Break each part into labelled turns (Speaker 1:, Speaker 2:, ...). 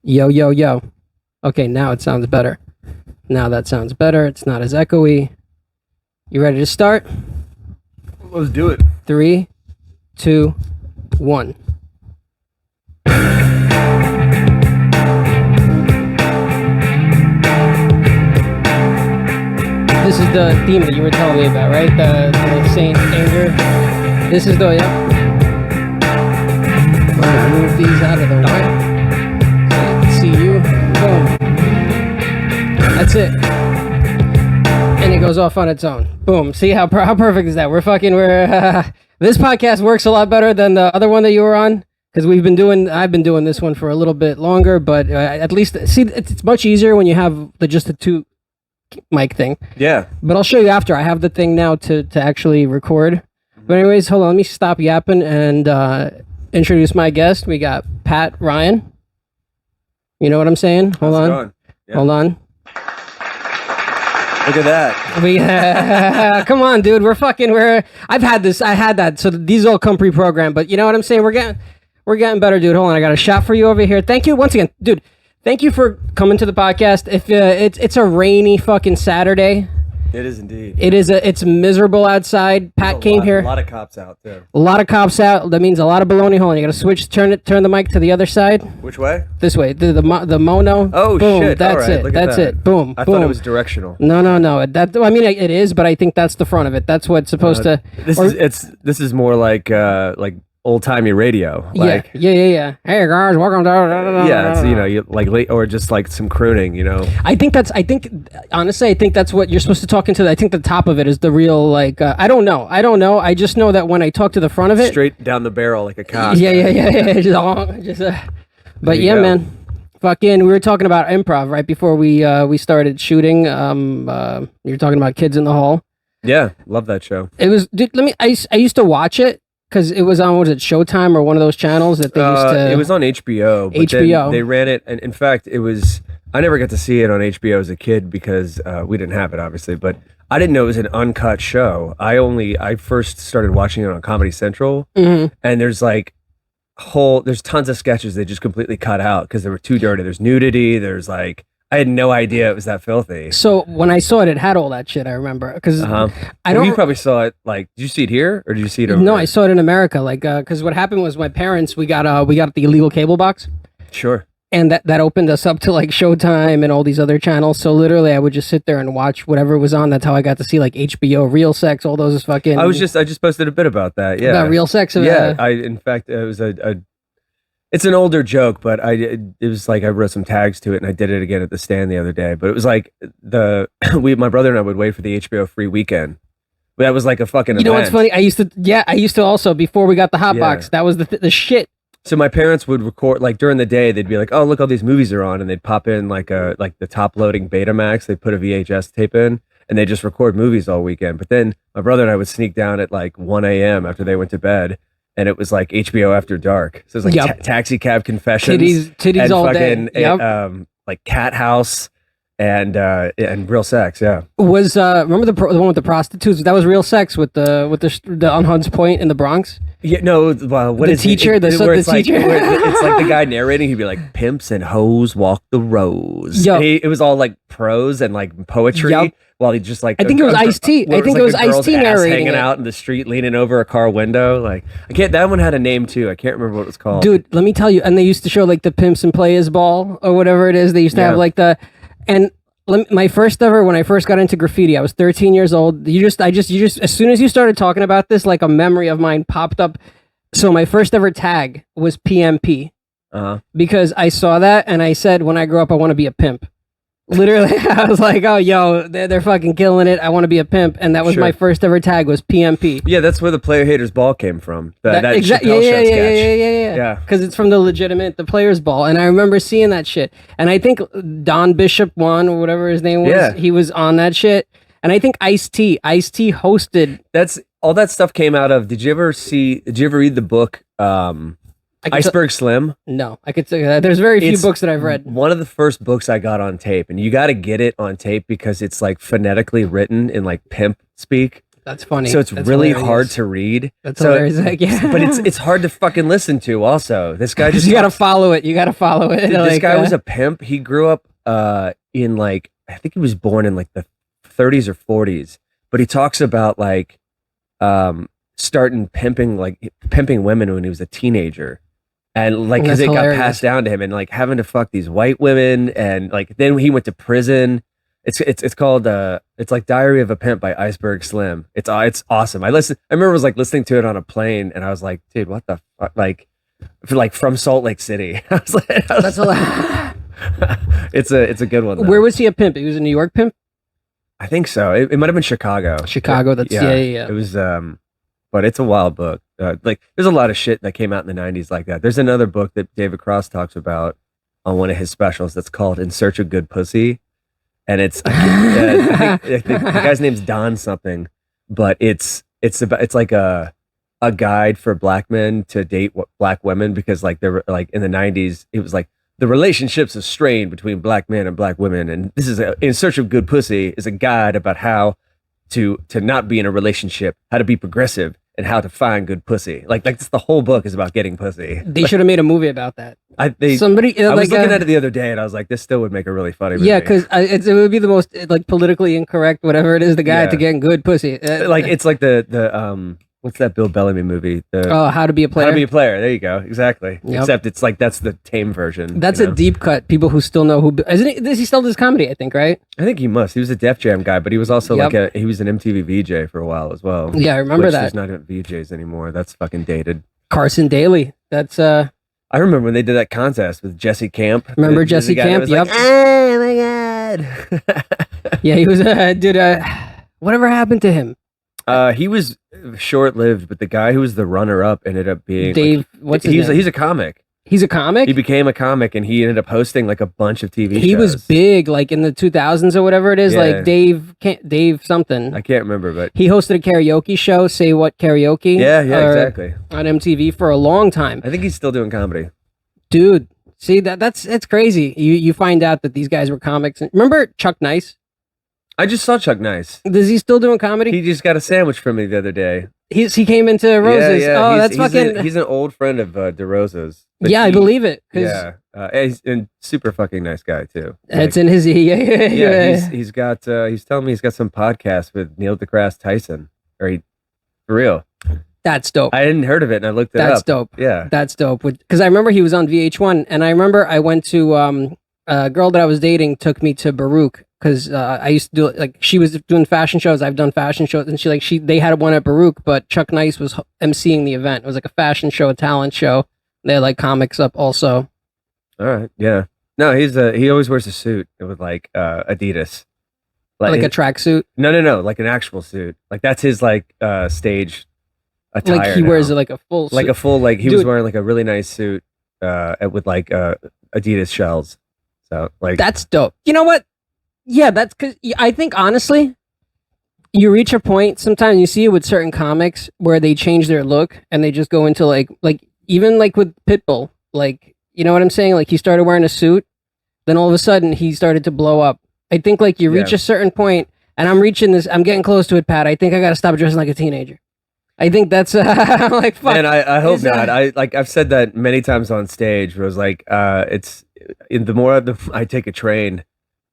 Speaker 1: Yo, yo, yo. Okay, now it sounds better. Now that sounds better. It's not as echoey. You ready to start?
Speaker 2: Let's do it.
Speaker 1: 3, 2, 1. This is the theme that you were telling me about, right? The Saint Anger. This is the, yeah. We're gonna move these out of the way. So I can see you. Boom. That's it. And it goes off on its own. Boom. See how perfect is that? This podcast works a lot better than the other one that you were on, because I've been doing this one for a little bit longer, but at least see it's much easier when you have just the two mic thing.
Speaker 2: Yeah.
Speaker 1: But I'll show you after. I have the thing now to actually record. But anyways, hold on. Let me stop yapping and introduce my guest. We got Pat Ryan. You know what I'm saying? Hold
Speaker 2: How's it
Speaker 1: on.
Speaker 2: going? Yeah.
Speaker 1: Hold on.
Speaker 2: Look at that.
Speaker 1: Come on, dude. I had that. So these all come pre-programmed, but you know what I'm saying? We're getting better, dude. Hold on. I got a shot for you over here. Thank you once again, dude. Thank you for coming to the podcast. If it's a rainy fucking Saturday.
Speaker 2: It is indeed.
Speaker 1: It's miserable outside. Pat came here.
Speaker 2: A lot of cops out too.
Speaker 1: A lot of cops out. That means a lot of baloney. Hold on. You got to turn the mic to the other side.
Speaker 2: Which way?
Speaker 1: This way. The mono.
Speaker 2: Oh,
Speaker 1: boom.
Speaker 2: shit.
Speaker 1: That's
Speaker 2: All right,
Speaker 1: it.
Speaker 2: look at
Speaker 1: That's
Speaker 2: that.
Speaker 1: it. Boom.
Speaker 2: I
Speaker 1: boom.
Speaker 2: thought it was directional.
Speaker 1: No. I mean, it is, but I think that's the front of it. That's what's supposed to.
Speaker 2: This is more like old timey radio. Like,
Speaker 1: yeah. Hey guys, welcome to.
Speaker 2: yeah, it's you like or just like some crooning.
Speaker 1: Honestly, I think that's what you're supposed to talk into. I think the top of it is the real like. I don't know. I just know that when I talk to the front of it,
Speaker 2: straight down the barrel like a cock.
Speaker 1: Yeah. But yeah,
Speaker 2: go.
Speaker 1: man. Fucking, we were talking about improv right before we started shooting. You were talking about Kids in the Hall.
Speaker 2: Yeah, love that show.
Speaker 1: It was. Dude, I used to watch it because it was on. Was it Showtime or one of those channels that they used to?
Speaker 2: It was on HBO. But
Speaker 1: HBO.
Speaker 2: Then they ran it, and in fact, it was. I never got to see it on HBO as a kid because we didn't have it, obviously. But I didn't know it was an uncut show. I first started watching it on Comedy Central, and there's tons of sketches they just completely cut out because they were too dirty. There's nudity. There's I had no idea it was that filthy.
Speaker 1: So when I saw it, it had all that shit. I remember because
Speaker 2: You probably saw it. Did you see it here or did you see it over
Speaker 1: No,
Speaker 2: there?
Speaker 1: I saw it in America. Because what happened was my parents we got the illegal cable box.
Speaker 2: Sure.
Speaker 1: And that opened us up to Showtime and all these other channels. So literally, I would just sit there and watch whatever was on. That's how I got to see HBO, Real Sex, all those fucking.
Speaker 2: I just posted a bit about that. Yeah,
Speaker 1: about Real Sex.
Speaker 2: Yeah, in fact, it was it's an older joke, but it was I wrote some tags to it and I did it again at the stand the other day. But it was my brother and I would wait for the HBO free weekend. That was a fucking.
Speaker 1: You know what's funny? I used to also before we got the hot box. That was the shit.
Speaker 2: So my parents would record during the day. They'd be like, "Oh, look, all these movies are on," and they'd pop in the top loading Betamax. They'd put a VHS tape in, and they just record movies all weekend. But then my brother and I would sneak down at 1 a.m. after they went to bed, and it was HBO After Dark. So it was Taxi Cab Confessions,
Speaker 1: titties
Speaker 2: and
Speaker 1: all
Speaker 2: fucking,
Speaker 1: day. Yep.
Speaker 2: Cat House, and Real Sex. Yeah.
Speaker 1: Was remember the one with the prostitutes? That was Real Sex with the on Hunts Point in the Bronx.
Speaker 2: Yeah, no. What
Speaker 1: the
Speaker 2: is
Speaker 1: teacher?
Speaker 2: It?
Speaker 1: The teacher.
Speaker 2: It's the guy narrating. He'd be like, "Pimps and hoes walk the rows."
Speaker 1: Yep.
Speaker 2: It was all prose and poetry.
Speaker 1: Yep.
Speaker 2: While he just
Speaker 1: I think it was Ice-T. I think it was Ice-T narrating
Speaker 2: hanging
Speaker 1: it.
Speaker 2: out in the street, leaning over a car window. I can't. That one had a name too. I can't remember what it was called.
Speaker 1: Dude, let me tell you. And they used to show the Pimps and Players Ball or whatever it is. They used to have my first ever, when I first got into graffiti, I was 13 years old. As soon as you started talking about this, a memory of mine popped up. So my first ever tag was PMP. Because I saw that and I said, when I grow up, I want to be a pimp. Literally, I was like, oh, yo, they're fucking killing it. I want to be a pimp. And that was my first ever tag was PMP.
Speaker 2: Yeah, that's where the Player Haters Ball came from. That Chappelle
Speaker 1: yeah,
Speaker 2: Show sketch.
Speaker 1: Yeah. Because it's from the Players Ball. And I remember seeing that shit. And I think Don Bishop won, or whatever his name was.
Speaker 2: Yeah.
Speaker 1: He was on that shit. And I think Ice-T hosted.
Speaker 2: All that stuff came out of. Did you ever read the book Iceberg Slim?
Speaker 1: No, I could say that. There's very few books that I've read.
Speaker 2: One of the first books I got on tape, and you got to get it on tape because it's phonetically written in pimp speak.
Speaker 1: That's funny.
Speaker 2: So it's
Speaker 1: That's
Speaker 2: really
Speaker 1: hilarious.
Speaker 2: hard to read.
Speaker 1: That's
Speaker 2: so,
Speaker 1: hilarious. Like, yeah.
Speaker 2: But it's hard to fucking listen to. Also, this guy just
Speaker 1: you gotta follow it. You gotta follow it.
Speaker 2: Dude, this
Speaker 1: like,
Speaker 2: guy was a pimp. He grew up in like I think he was born in like the 30s or 40s. But he talks about like starting pimping women when he was a teenager. And like because it got passed down to him and like having to fuck these white women and like then he went to prison. It's called it's like Diary of a Pimp by Iceberg Slim. It's awesome. I remember was like listening to it on a plane and I was like, dude, what the fuck? Like from Salt Lake City. That's a it's a good one though.
Speaker 1: Where was he a pimp? He was a New York pimp?
Speaker 2: I think so. It might have been Chicago.
Speaker 1: Chicago, that's yeah.
Speaker 2: It was but it's a wild book. Like there's a lot of shit that came out in the 90s like that. There's another book that David Cross talks about on one of his specials that's called In Search of Good Pussy. And it's I think the guy's name's Don something, but it's like a guide for black men to date black women because like they're like in the 90s it was like the relationships are strained between black men and black women, and this is In Search of Good Pussy is a guide about how to not be in a relationship, how to be progressive, and how to find good pussy. Like the whole book is about getting pussy.
Speaker 1: They should have made a movie about that.
Speaker 2: I was looking at it the other day, and I was like, this still would make a really funny movie.
Speaker 1: Yeah, because it would be the most like politically incorrect, whatever it is, the guide to getting good pussy.
Speaker 2: Like it's like the what's that Bill Bellamy movie?
Speaker 1: How to Be a Player.
Speaker 2: How to Be a Player. There you go. Exactly.
Speaker 1: Yep.
Speaker 2: Except it's like that's the tame version.
Speaker 1: That's a deep cut. People who still know who isn't he? He still does comedy, I think, right?
Speaker 2: I think he must. He was a Def Jam guy, but he was also he was an MTV VJ for a while as well.
Speaker 1: Yeah, I remember that.
Speaker 2: There's not VJs anymore. That's fucking dated.
Speaker 1: Carson Daly. That's
Speaker 2: I remember when they did that contest with Jesse Camp.
Speaker 1: Remember Jesse Camp? Yep.
Speaker 2: Like, oh my god.
Speaker 1: Yeah, he was whatever happened to him?
Speaker 2: He was short-lived, but the guy who was the runner-up ended up being
Speaker 1: Dave. What's his name?
Speaker 2: He's a comic.
Speaker 1: He's a comic?
Speaker 2: He became a comic, and he ended up hosting like a bunch of TV shows.
Speaker 1: He was big, like in the 2000s or whatever it is, like Dave something.
Speaker 2: I can't remember, but
Speaker 1: he hosted a karaoke show, Say What Karaoke.
Speaker 2: Yeah, exactly.
Speaker 1: On MTV for a long time.
Speaker 2: I think he's still doing comedy.
Speaker 1: Dude, see that's crazy. You find out that these guys were comics. Remember Chuck Nice?
Speaker 2: I just saw Chuck Nice.
Speaker 1: Is he still doing comedy?
Speaker 2: He just got a sandwich from me the other day.
Speaker 1: He came into Rose's.
Speaker 2: Yeah.
Speaker 1: Oh, that's fucking.
Speaker 2: He's an old friend of DeRosa's.
Speaker 1: Yeah, I believe it.
Speaker 2: Yeah, he's a super fucking nice guy too.
Speaker 1: It's in his yeah.
Speaker 2: He's got. He's telling me he's got some podcast with Neil deGrasse Tyson. For real.
Speaker 1: That's dope.
Speaker 2: I hadn't heard of it, and I looked it up.
Speaker 1: That's dope.
Speaker 2: Yeah,
Speaker 1: that's dope. Because I remember he was on VH1, and I remember I went to a girl that I was dating took me to Baruch. Because I used to do it, like she was doing fashion shows. I've done fashion shows, and they had one at Baruch, but Chuck Nice was emceeing the event. It was like a fashion show, a talent show. They had like comics up also.
Speaker 2: All right, yeah. No, he always wears a suit with like Adidas,
Speaker 1: like a tracksuit.
Speaker 2: No, like an actual suit. Like that's his like stage attire.
Speaker 1: Like he wears like a full suit.
Speaker 2: Like a full he was wearing like a really nice suit with like Adidas shells. So like
Speaker 1: that's dope. You know what? Yeah, that's because I think honestly, you reach a point sometimes you see it with certain comics where they change their look and they just go into like even like with Pitbull, like you know what I'm saying? Like he started wearing a suit, then all of a sudden he started to blow up. I think like you reach a certain point, and I'm getting close to it, Pat. I think I got to stop dressing like a teenager. I think that's like fuck.
Speaker 2: Man, I hope not. I've said that many times on stage. Where I was like, it's the more I take a train.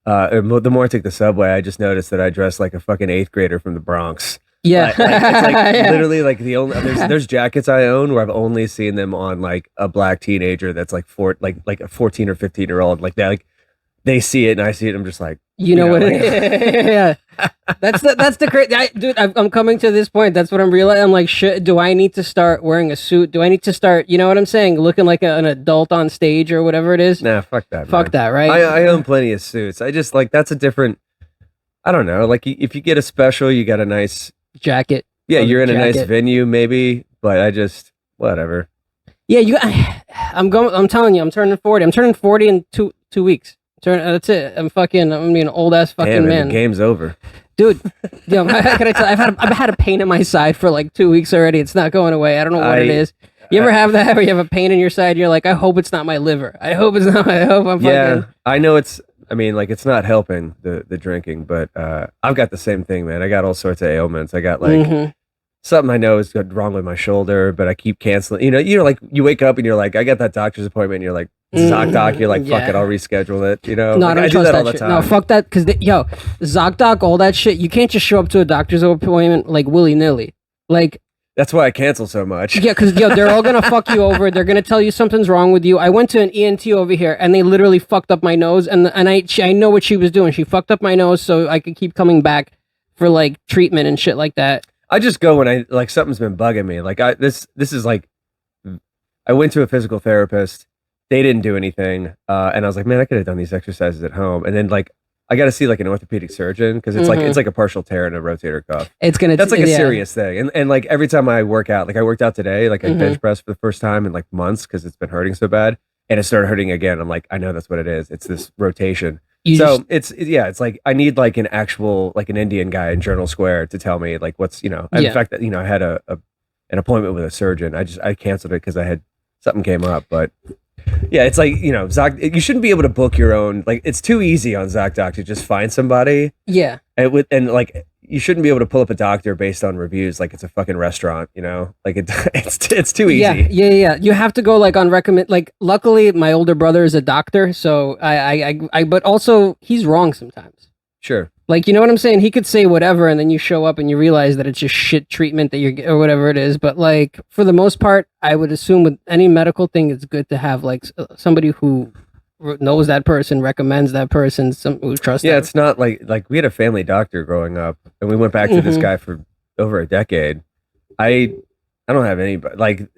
Speaker 2: The more I take the subway, I just noticed that I dress like a fucking 8th grader from the Bronx.
Speaker 1: Yeah,
Speaker 2: it's like literally like the only there's jackets I own where I've only seen them on like a black teenager that's like like a 14 or 15-year-old like that. Like they see it and I see it. And I'm just like,
Speaker 1: you know what? Yeah, that's the crazy dude. I'm coming to this point. That's what I'm realizing. I'm like, shit. Do I need to start wearing a suit? Do I need to start? You know what I'm saying? Looking like an adult on stage or whatever it is.
Speaker 2: Nah, fuck that.
Speaker 1: Fuck that. Right?
Speaker 2: I own plenty of suits. I just like that's a different. I don't know. Like if you get a special, you got a nice
Speaker 1: jacket.
Speaker 2: Yeah, you're in a nice venue, maybe. But I just whatever.
Speaker 1: Yeah, I'm telling you, I'm turning 40. I'm turning 40 in two weeks. That's it. I'm an old ass fucking man.
Speaker 2: The game's over,
Speaker 1: dude. Can I tell? I've had a pain in my side for like 2 weeks already. It's not going away. I don't know what it is. You ever have that where you have a pain in your side? You're like, I hope it's not my liver. I hope it's not. I hope I'm fucking.
Speaker 2: Yeah, I know it's. I mean, like it's not helping the drinking, but I've got the same thing, man. I got all sorts of ailments. I got like something I know is wrong with my shoulder, but I keep canceling. Like you wake up and you're like, I got that doctor's appointment. And you're like, ZocDoc. You're like, fuck it, I'll reschedule it.
Speaker 1: No,
Speaker 2: like,
Speaker 1: I don't
Speaker 2: do
Speaker 1: trust
Speaker 2: that
Speaker 1: that
Speaker 2: all the
Speaker 1: shit.
Speaker 2: time.
Speaker 1: No, fuck that. Because ZocDoc, all that shit. You can't just show up to a doctor's appointment like willy nilly. Like.
Speaker 2: That's why I cancel so much.
Speaker 1: Yeah, because they're all gonna fuck you over. They're gonna tell you something's wrong with you. I went to an ENT over here, and they literally fucked up my nose. And I know what she was doing. She fucked up my nose so I could keep coming back for like treatment and shit like that.
Speaker 2: I just go when I like something's been bugging me. Like this is like I went to a physical therapist. They didn't do anything, and I was like, man, I could have done these exercises at home. And then like I got to see like an orthopedic surgeon because it's like a partial tear in a rotator cuff. That's like a serious thing. And like every time I work out, like I worked out today, like I bench pressed for the first time in like months because it's been hurting so bad, and it started hurting again. I'm like, I know that's what it is. It's this rotation. It's like I need like an actual like an Indian guy in Journal Square to tell me like what's in fact that I had an appointment with a surgeon. I canceled it because I had something came up, but. Yeah, it's like, you shouldn't be able to book your own, like, it's too easy on ZocDoc to just find somebody.
Speaker 1: Yeah.
Speaker 2: And like, you shouldn't be able to pull up a doctor based on reviews like it's a fucking restaurant, like it's too easy.
Speaker 1: Yeah. You have to go like on recommend, like, luckily my older brother is a doctor, so but also he's wrong sometimes.
Speaker 2: Sure.
Speaker 1: Like, you know what I'm saying? He could say whatever, and then you show up and you realize that it's just shit treatment that you're, or whatever it is. But like, for the most part, I would assume with any medical thing, it's good to have like somebody who knows that person, recommends that person, some who trusts.
Speaker 2: Yeah,
Speaker 1: them.
Speaker 2: It's not like we had a family doctor growing up, and we went back to this guy for over a decade. I don't have anybody. Like,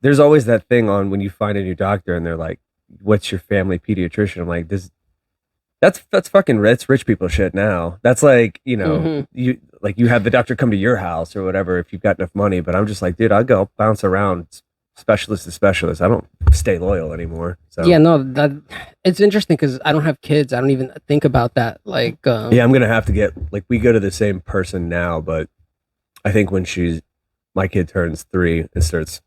Speaker 2: there's always that thing on when you find a new doctor, and they're like, "What's your family pediatrician?" I'm like, this. That's fucking rich people shit now. That's like, you have the doctor come to your house or whatever if you've got enough money. But I'm just like, dude, I'll go bounce around specialist to specialist. I don't stay loyal anymore. So
Speaker 1: yeah, no, that it's interesting because I don't have kids. I don't even think about that. Like,
Speaker 2: yeah, I'm gonna have to get like we go to the same person now, but I think when my kid turns 3 and starts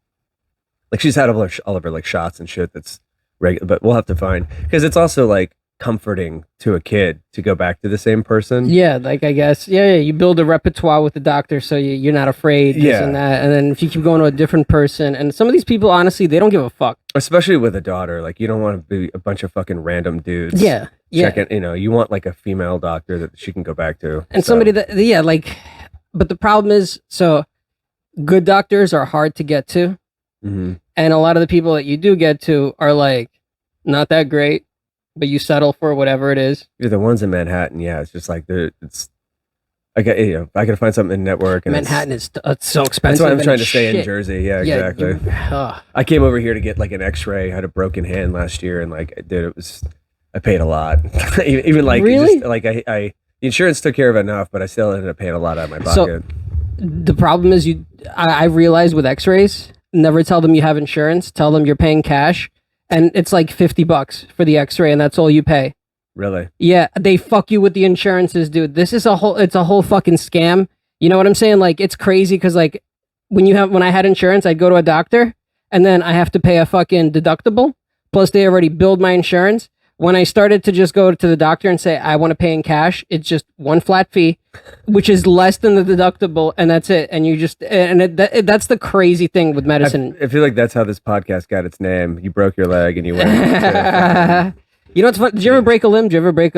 Speaker 2: like she's had all of her like shots and shit that's regular, but we'll have to find because it's also like comforting to a kid to go back to the same person.
Speaker 1: Yeah, like I guess, you build a repertoire with the doctor, so you're not afraid. This and that, and then if you keep going to a different person, and some of these people, honestly, they don't give a fuck.
Speaker 2: Especially with a daughter, like you don't want to be a bunch of fucking random dudes.
Speaker 1: Yeah.
Speaker 2: Checking, you want like a female doctor that she can go back to,
Speaker 1: and somebody that, like. But the problem is, so good doctors are hard to get to, and a lot of the people that you do get to are like not that great. But you settle for whatever it is.
Speaker 2: You're the ones in Manhattan, yeah. It's just like I gotta find something in network. And
Speaker 1: Manhattan is so expensive.
Speaker 2: That's why I'm trying to stay in Jersey. Yeah, exactly.
Speaker 1: I
Speaker 2: came over here to get like an X-ray. I had a broken hand last year, and like, dude, I paid a lot. Even like,
Speaker 1: really?
Speaker 2: Just, like the insurance took care of enough, but I still ended up paying a lot out of my pocket.
Speaker 1: So the problem is, I realized with X-rays, never tell them you have insurance. Tell them you're paying cash. And it's like $50 for the X-ray, and that's all you pay.
Speaker 2: Really?
Speaker 1: Yeah, they fuck you with the insurances, dude. It's a whole fucking scam. You know what I'm saying? Like, it's crazy because like when I had insurance, I'd go to a doctor, and then I have to pay a fucking deductible. Plus, they already billed my insurance. When I started to just go to the doctor and say I want to pay in cash, it's just one flat fee, which is less than the deductible, and that's it. And you just that's the crazy thing with medicine.
Speaker 2: I feel like that's how this podcast got its name. You broke your leg and you went.
Speaker 1: You know what's fun? Did you ever break a limb? Did you ever break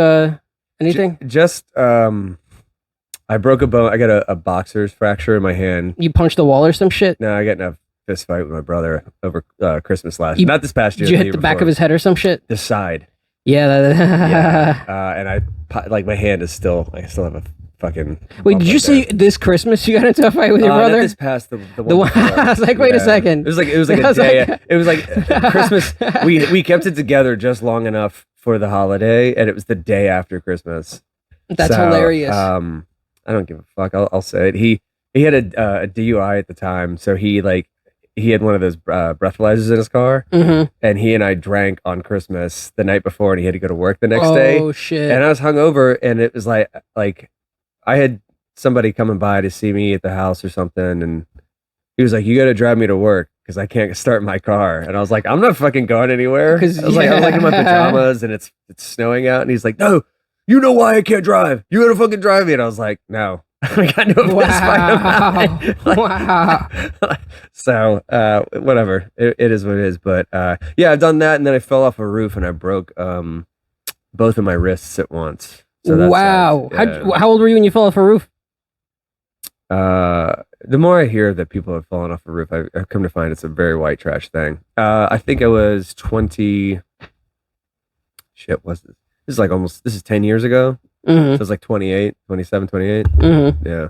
Speaker 1: anything?
Speaker 2: Just I broke a bone. I got a boxer's fracture in my hand.
Speaker 1: You punched the wall or some shit?
Speaker 2: No, I got in a fist fight with my brother over Christmas last year. Not this past year.
Speaker 1: Did you hit the back of his head or some shit?
Speaker 2: The side.
Speaker 1: Yeah.
Speaker 2: And I like my hand is still. I still have a fucking.
Speaker 1: Wait, did you say this Christmas you got into a fight with your brother?
Speaker 2: Not this past the one.
Speaker 1: I was like, wait a second.
Speaker 2: It was like a day. It was like Christmas. We kept it together just long enough for the holiday, and it was the day after Christmas.
Speaker 1: That's hilarious.
Speaker 2: I don't give a fuck. I'll say it. He had a DUI at the time, so he had one of those breathalyzers in his car, and he and I drank on Christmas the night before, and he had to go to work the next day.
Speaker 1: Oh shit!
Speaker 2: And I was hungover, and it was like I had somebody coming by to see me at the house or something, and He was like, "You got to drive me to work because I can't start my car." And I was like, "I'm not fucking going anywhere." I was like in my pajamas and it's snowing out, and he's like, "No, you know why I can't drive? You got to fucking drive me." And I was like, "No, I got no fist fight about it." Wow. So whatever, it is what it is. But yeah, I've done that, and then I fell off a roof and I broke both of my wrists at once. So
Speaker 1: wow. How old were you when you fell off a roof?
Speaker 2: The more I hear that people have fallen off a roof, I've come to find it's a very white trash thing. I think I was 20. Shit, what's this? This is 10 years ago.
Speaker 1: Mm-hmm.
Speaker 2: So it was like 28, 27, 28.
Speaker 1: Mm-hmm.
Speaker 2: Yeah.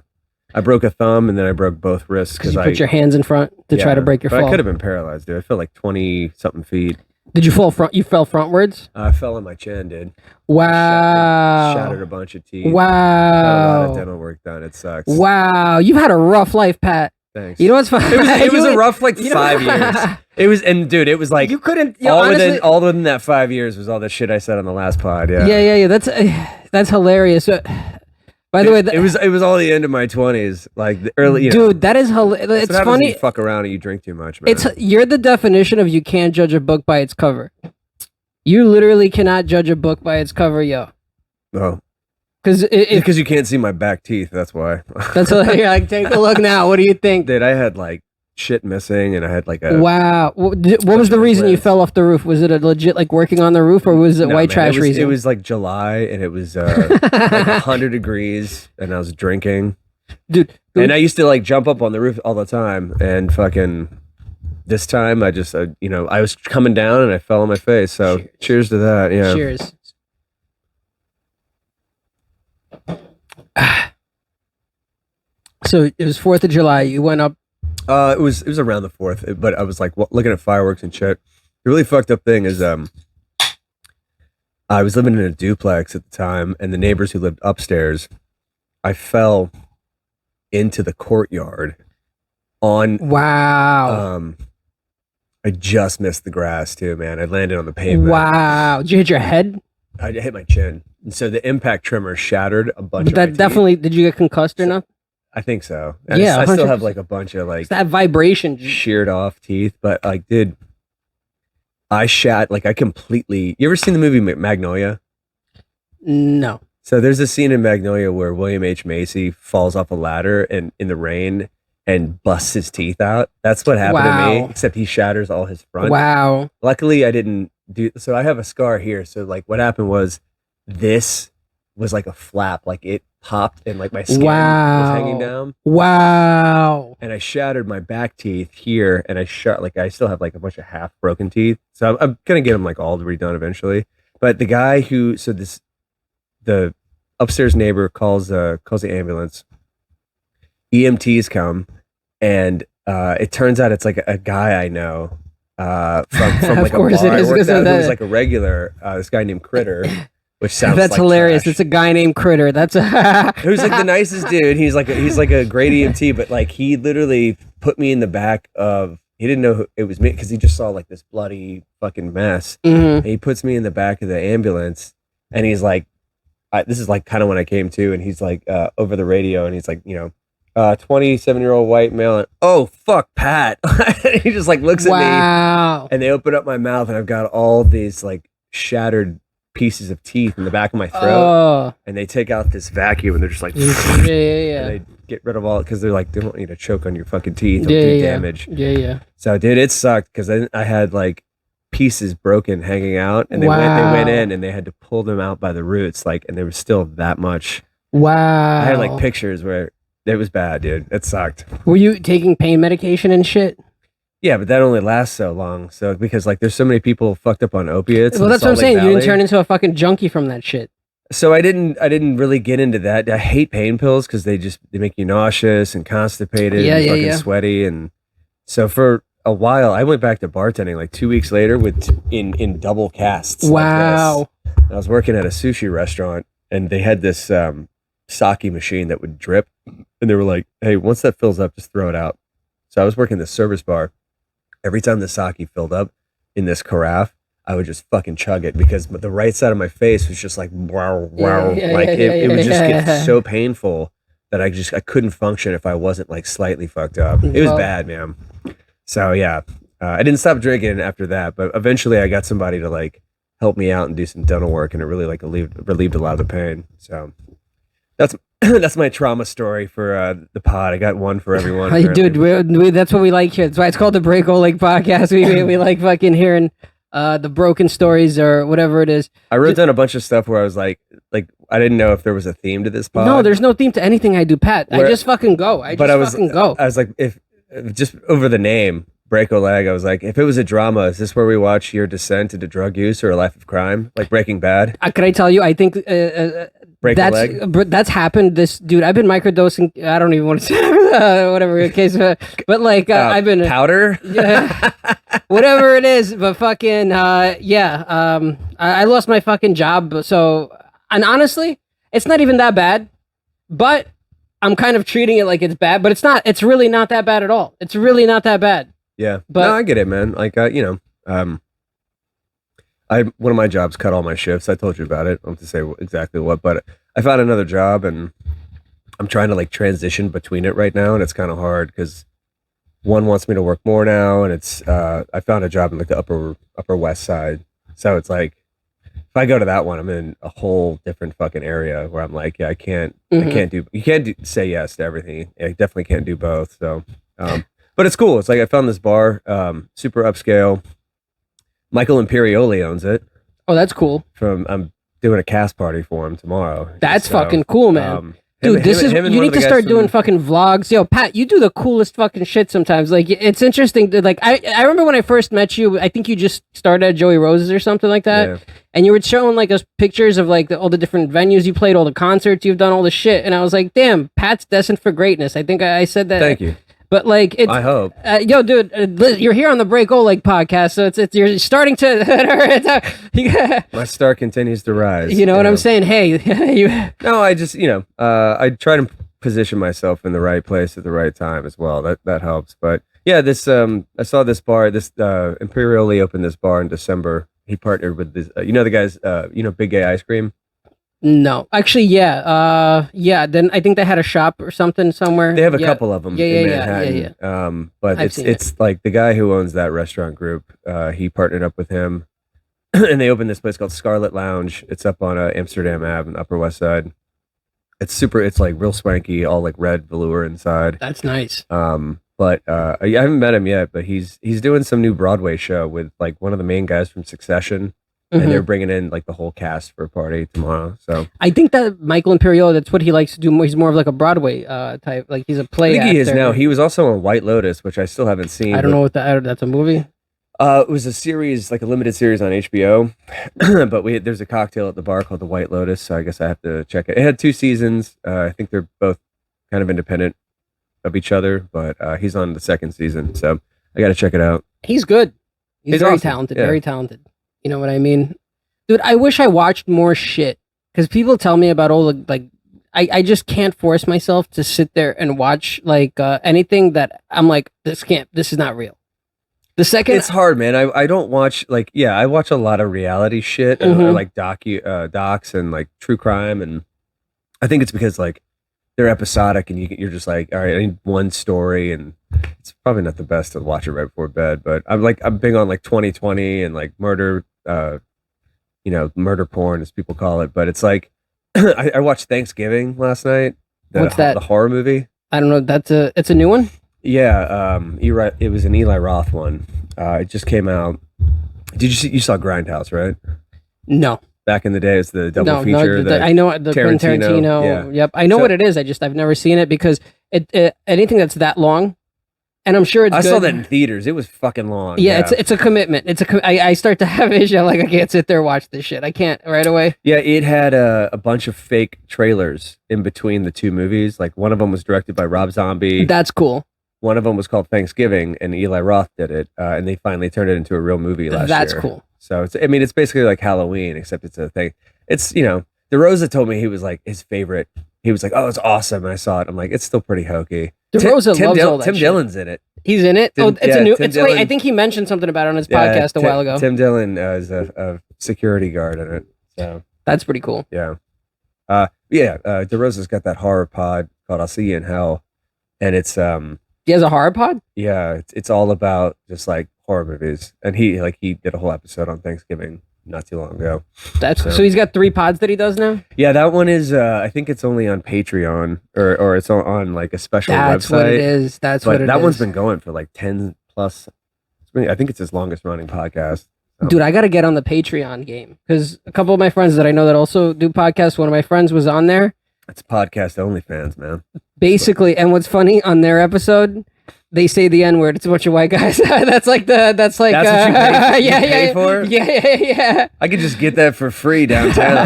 Speaker 2: I broke a thumb and then I broke both wrists
Speaker 1: because you put your hands in front to try to break your fall.
Speaker 2: I could have been paralyzed, dude. I fell like 20 something feet.
Speaker 1: Did you fall front? You fell frontwards?
Speaker 2: I fell on my chin, dude.
Speaker 1: Wow.
Speaker 2: Shattered a bunch of teeth.
Speaker 1: Wow.
Speaker 2: Got a lot of dental work done. It sucks.
Speaker 1: Wow. You've had a rough life, Pat.
Speaker 2: Thanks.
Speaker 1: You know what's funny?
Speaker 2: It was a rough like 5 years. It was, and dude, it was like
Speaker 1: you couldn't.
Speaker 2: Honestly, all within that 5 years was all the shit I said on the last pod. Yeah.
Speaker 1: Yeah. That's hilarious. By the way,
Speaker 2: it was all the end of my 20s, like the early.
Speaker 1: Dude, that is hilarious. It's funny.
Speaker 2: You fuck around and you drink too much, man.
Speaker 1: You're the definition of you can't judge a book by its cover. You literally cannot judge a book by its cover, yo.
Speaker 2: Oh. Because you can't see my back teeth, that's why.
Speaker 1: That's what you're like, take a look now. What do you think?
Speaker 2: Dude, I had like shit missing and I had like a...
Speaker 1: Wow. What was the reason you fell off the roof? Was it a legit like working on the roof or was it white trash reason?
Speaker 2: It was like July and it was like 100 degrees and I was drinking.
Speaker 1: Dude.
Speaker 2: And I used to like jump up on the roof all the time and fucking... This time I just, I was coming down and I fell on my face. So cheers to that. Yeah.
Speaker 1: Cheers. So it was 4th of July. You went up.
Speaker 2: It was around the 4th, but I was like looking at fireworks and shit. The really fucked up thing is, I was living in a duplex at the time, and the neighbors who lived upstairs, I fell into the courtyard on.
Speaker 1: Wow.
Speaker 2: I just missed the grass too, man. I landed on the pavement.
Speaker 1: Wow. Did you hit your head?
Speaker 2: I hit my chin. And so the impact tremor shattered a bunch of my teeth.
Speaker 1: Definitely, did you get concussed or not?
Speaker 2: I think so. And
Speaker 1: yeah,
Speaker 2: I still have like a bunch of like...
Speaker 1: It's that vibration.
Speaker 2: Sheared off teeth. But like, dude, I completely... You ever seen the movie Magnolia?
Speaker 1: No.
Speaker 2: So there's a scene in Magnolia where William H. Macy falls off a ladder and in the rain and busts his teeth out. That's what happened to me, except he shatters all his front.
Speaker 1: Wow.
Speaker 2: Luckily, I didn't do... So I have a scar here. So like what happened was this was like a flap. Like it popped and like my skin was hanging down.
Speaker 1: Wow.
Speaker 2: And I shattered my back teeth here and I still have like a bunch of half broken teeth. So I'm going to get them like all redone eventually. But the guy the upstairs neighbor calls the ambulance. EMTs come and it turns out it's like a guy I know from like a bar I worked at who was like a regular, this guy named Critter. Which sounds
Speaker 1: that's
Speaker 2: like
Speaker 1: hilarious.
Speaker 2: trash.
Speaker 1: It's a guy named Critter. That's
Speaker 2: who's like the nicest dude. He's like a great EMT, but like he literally put me in the back of. He didn't know who it was me because he just saw like this bloody fucking mess.
Speaker 1: Mm-hmm.
Speaker 2: And he puts me in the back of the ambulance, and he's like, "This is like kind of when I came to," and he's like over the radio, and he's like, 27-year-old white male. And, oh fuck, Pat. He just like looks at me, and they open up my mouth, and I've got all these like shattered pieces of teeth in the back of my throat, and they take out this vacuum and they're just like,
Speaker 1: yeah.
Speaker 2: And they get rid of all because they're like, they don't want you to choke on your fucking teeth. Don't do damage.
Speaker 1: Yeah.
Speaker 2: So, dude, it sucked because I had like pieces broken hanging out, and they went in and they had to pull them out by the roots, like, and there was still that much.
Speaker 1: Wow.
Speaker 2: I had like pictures where it was bad, dude. It sucked.
Speaker 1: Were you taking pain medication and shit?
Speaker 2: Yeah, but that only lasts so long. So because like there's so many people fucked up on opiates.
Speaker 1: Well, that's what I'm saying. You didn't turn into a fucking junkie from that shit.
Speaker 2: So I didn't really get into that. I hate pain pills because they make you nauseous and constipated and fucking sweaty. And so for a while, I went back to bartending like 2 weeks later in double casts.
Speaker 1: Wow.
Speaker 2: Like this. I was working at a sushi restaurant and they had this sake machine that would drip. And they were like, hey, once that fills up, just throw it out. So I was working the service bar. Every time the sake filled up in this carafe, I would just fucking chug it because the right side of my face was just like, wow. It would just get so painful that I couldn't function if I wasn't like slightly fucked up. It was bad, man. So yeah, I didn't stop drinking after that, but eventually I got somebody to like help me out and do some dental work, and it really like relieved a lot of the pain. So that's that's my trauma story for the pod. I got one for everyone.
Speaker 1: Dude, that's what we like here. That's why it's called the Break Oleg podcast. We like fucking hearing the broken stories or whatever it is.
Speaker 2: I wrote down a bunch of stuff where I was like I didn't know if there was a theme to this pod.
Speaker 1: No, there's no theme to anything I do, Pat. I just fucking go. I was
Speaker 2: like, if just over the name Break a Leg, I was like, if it was a drama, is this where we watch your descent into drug use or a life of crime, like Breaking Bad?
Speaker 1: Can I tell you? I think
Speaker 2: Break a Leg.
Speaker 1: That's happened. This dude, I've been microdosing. I don't even want to say whatever the case, but like I've been
Speaker 2: powder,
Speaker 1: whatever it is. But fucking I lost my fucking job. So, and honestly, it's not even that bad. But I'm kind of treating it like it's bad. But it's not. It's really not that bad at all. It's really not that bad.
Speaker 2: Yeah, but no, I get it, man. Like, one of my jobs cut all my shifts. I told you about it. I don't have to say exactly what, but I found another job, and I'm trying to like transition between it right now, and it's kind of hard because one wants me to work more now, and it's I found a job in like the upper west side, so it's like if I go to that one, I'm in a whole different fucking area where I'm like, yeah, I can't say yes to everything. I definitely can't do both. So. But it's cool. It's like I found this bar, super upscale. Michael Imperioli owns it.
Speaker 1: Oh, that's cool.
Speaker 2: I'm doing a cast party for him tomorrow.
Speaker 1: That's fucking cool, man. Dude, you need to start doing fucking vlogs. Yo, Pat, you do the coolest fucking shit sometimes. Like, it's interesting. Like, I remember when I first met you, I think you just started at Joey Rose's or something like that. Yeah. And you were showing like us pictures of like all the different venues you played, all the concerts you've done, all the shit. And I was like, damn, Pat's destined for greatness. I think I said that.
Speaker 2: Thank you.
Speaker 1: But like, it's,
Speaker 2: I hope.
Speaker 1: Yo, dude, you're here on the Break Oleg podcast, so it's you're starting to.
Speaker 2: My star continues to rise.
Speaker 1: You know what I'm saying? Hey,
Speaker 2: No, I just I try to position myself in the right place at the right time as well. That helps. But yeah, this I saw this bar. This Imperioli opened this bar in December. He partnered with this. The guys. Big Gay Ice Cream.
Speaker 1: No, actually, yeah. Then I think they had a shop or something somewhere.
Speaker 2: They have a couple of them in Manhattan.
Speaker 1: Yeah.
Speaker 2: But it's like the guy who owns that restaurant group. He partnered up with him, and they opened this place called Scarlet Lounge. It's up on Amsterdam Ave, on the Upper West Side. It's like real swanky, all like red velour inside.
Speaker 1: That's nice.
Speaker 2: But I haven't met him yet. But he's doing some new Broadway show with like one of the main guys from Succession. And they're bringing in like the whole cast for a party tomorrow. So
Speaker 1: I think that Michael Imperioli, that's what he likes to do. He's more of like a Broadway type. Like he's a play.
Speaker 2: I think he is now. He was also on White Lotus, which I still haven't seen.
Speaker 1: I don't know what that's a movie.
Speaker 2: It was a series, like a limited series on HBO. But there's a cocktail at the bar called the White Lotus, so I guess I have to check it. It had 2 seasons. I think they're both kind of independent of each other, but he's on the 2nd season, so I got to check it out.
Speaker 1: He's good. He's very
Speaker 2: awesome.
Speaker 1: Talented. Yeah. Very talented. You know what I mean? Dude, I wish I watched more shit because people tell me about all the like. I just can't force myself to sit there and watch like anything that I'm like, this is not real. The second
Speaker 2: it's hard, man. I don't watch I watch a lot of reality shit or like docs and like true crime, and I think it's because like they're episodic and you're just like, all right, I need one story, and it's probably not the best to watch it right before bed. But I'm big on like 2020 and like murder. Murder porn, as people call it. But it's like, I watched Thanksgiving last night.
Speaker 1: What's that?
Speaker 2: The horror movie.
Speaker 1: I don't know. It's a new one?
Speaker 2: Yeah. It was an Eli Roth one. It just came out. You saw Grindhouse, right?
Speaker 1: No.
Speaker 2: Back in the day, it's the double feature.
Speaker 1: I know the Tarantino.
Speaker 2: Yeah.
Speaker 1: Yep. I know what it is. I've never seen it because anything that's that long, and I'm sure it's good.
Speaker 2: I saw that in theaters. It was fucking long.
Speaker 1: Yeah. It's a commitment. I start to have issue. Like, I can't sit there and watch this shit. I can't right away.
Speaker 2: Yeah, it had a bunch of fake trailers in between the 2 movies. Like, one of them was directed by Rob Zombie.
Speaker 1: That's cool.
Speaker 2: One of them was called Thanksgiving, and Eli Roth did it. And they finally turned it into a real movie last year.
Speaker 1: That's cool.
Speaker 2: So it's basically like Halloween, except it's a thing. It's, DeRosa told me he was like his favorite. He was like, oh, it's awesome. And I saw it. I'm like, it's still pretty hokey.
Speaker 1: DeRosa loves all that
Speaker 2: Tim
Speaker 1: shit.
Speaker 2: Dillon's in it.
Speaker 1: He's in it?
Speaker 2: Tim Dillon.
Speaker 1: I think he mentioned something about it on his podcast a while ago.
Speaker 2: Tim Dillon is a security guard in it. So
Speaker 1: that's pretty cool.
Speaker 2: Yeah. DeRosa's got that horror pod called I'll See You in Hell, and it's
Speaker 1: He has a horror pod?
Speaker 2: yeah, it's all about just like horror movies, and he did a whole episode on Thanksgiving not too long ago.
Speaker 1: So he's got 3 pods that he does now?
Speaker 2: Yeah, that one is I think it's only on Patreon or it's on like a special
Speaker 1: That's
Speaker 2: website.
Speaker 1: what it is. That's what it is.
Speaker 2: That one's been going for like 10 plus. I think it's his longest running podcast. So.
Speaker 1: Dude, I got to get on the Patreon game because a couple of my friends that I know that also do podcasts, one of my friends was on there.
Speaker 2: It's podcast OnlyFans, man.
Speaker 1: Basically, and what's funny on their episode, they say the N word. It's a bunch of white guys. That's like
Speaker 2: That's what you pay,
Speaker 1: yeah,
Speaker 2: you pay for?
Speaker 1: Yeah.
Speaker 2: I could just get that for free downtown.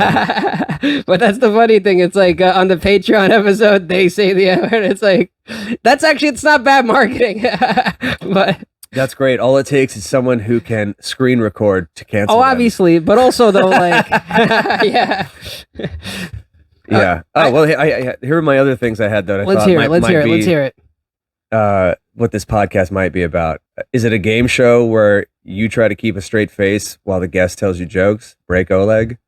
Speaker 1: But that's the funny thing. It's like on the Patreon episode, they say the N word. It's like it's not bad marketing, but.
Speaker 2: That's great. All it takes is someone who can screen record to cancel.
Speaker 1: Oh,
Speaker 2: them.
Speaker 1: obviously, but also though, like, yeah.
Speaker 2: Yeah. Well, here are my other things I had that I
Speaker 1: let's
Speaker 2: thought
Speaker 1: hear
Speaker 2: might,
Speaker 1: it. Let's
Speaker 2: might
Speaker 1: hear
Speaker 2: be,
Speaker 1: it. Let's hear it.
Speaker 2: What this podcast might be about. Is it a game show where you try to keep a straight face while the guest tells you jokes? Break Oleg.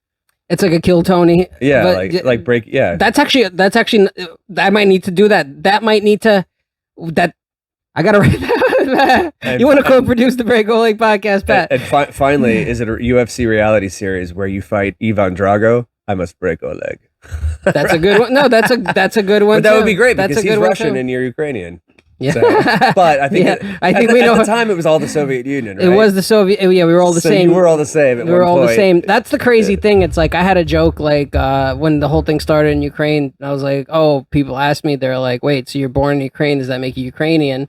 Speaker 1: It's like a Kill Tony.
Speaker 2: Yeah, like break. Yeah.
Speaker 1: That's actually. I might need to do that. I gotta write that. You want to co-produce the Break Oleg podcast, Pat?
Speaker 2: And finally, is it a UFC reality series where you fight Ivan Drago? I must break Oleg.
Speaker 1: That's a good one. No, that's a good one.
Speaker 2: But that
Speaker 1: too.
Speaker 2: would be great
Speaker 1: That's
Speaker 2: because
Speaker 1: a good
Speaker 2: he's
Speaker 1: one
Speaker 2: Russian
Speaker 1: too.
Speaker 2: and you're Ukrainian.
Speaker 1: Yeah.
Speaker 2: So, but I think
Speaker 1: I think we know
Speaker 2: at the time it was all the Soviet Union. Right?
Speaker 1: It was the Soviet. Yeah, we were all the same.
Speaker 2: You were all the same.
Speaker 1: We were all the same. That's the crazy thing. It's like I had a joke like when the whole thing started in Ukraine. I was like, oh, people asked me. They're like, wait, so you're born in Ukraine? Does that make you Ukrainian?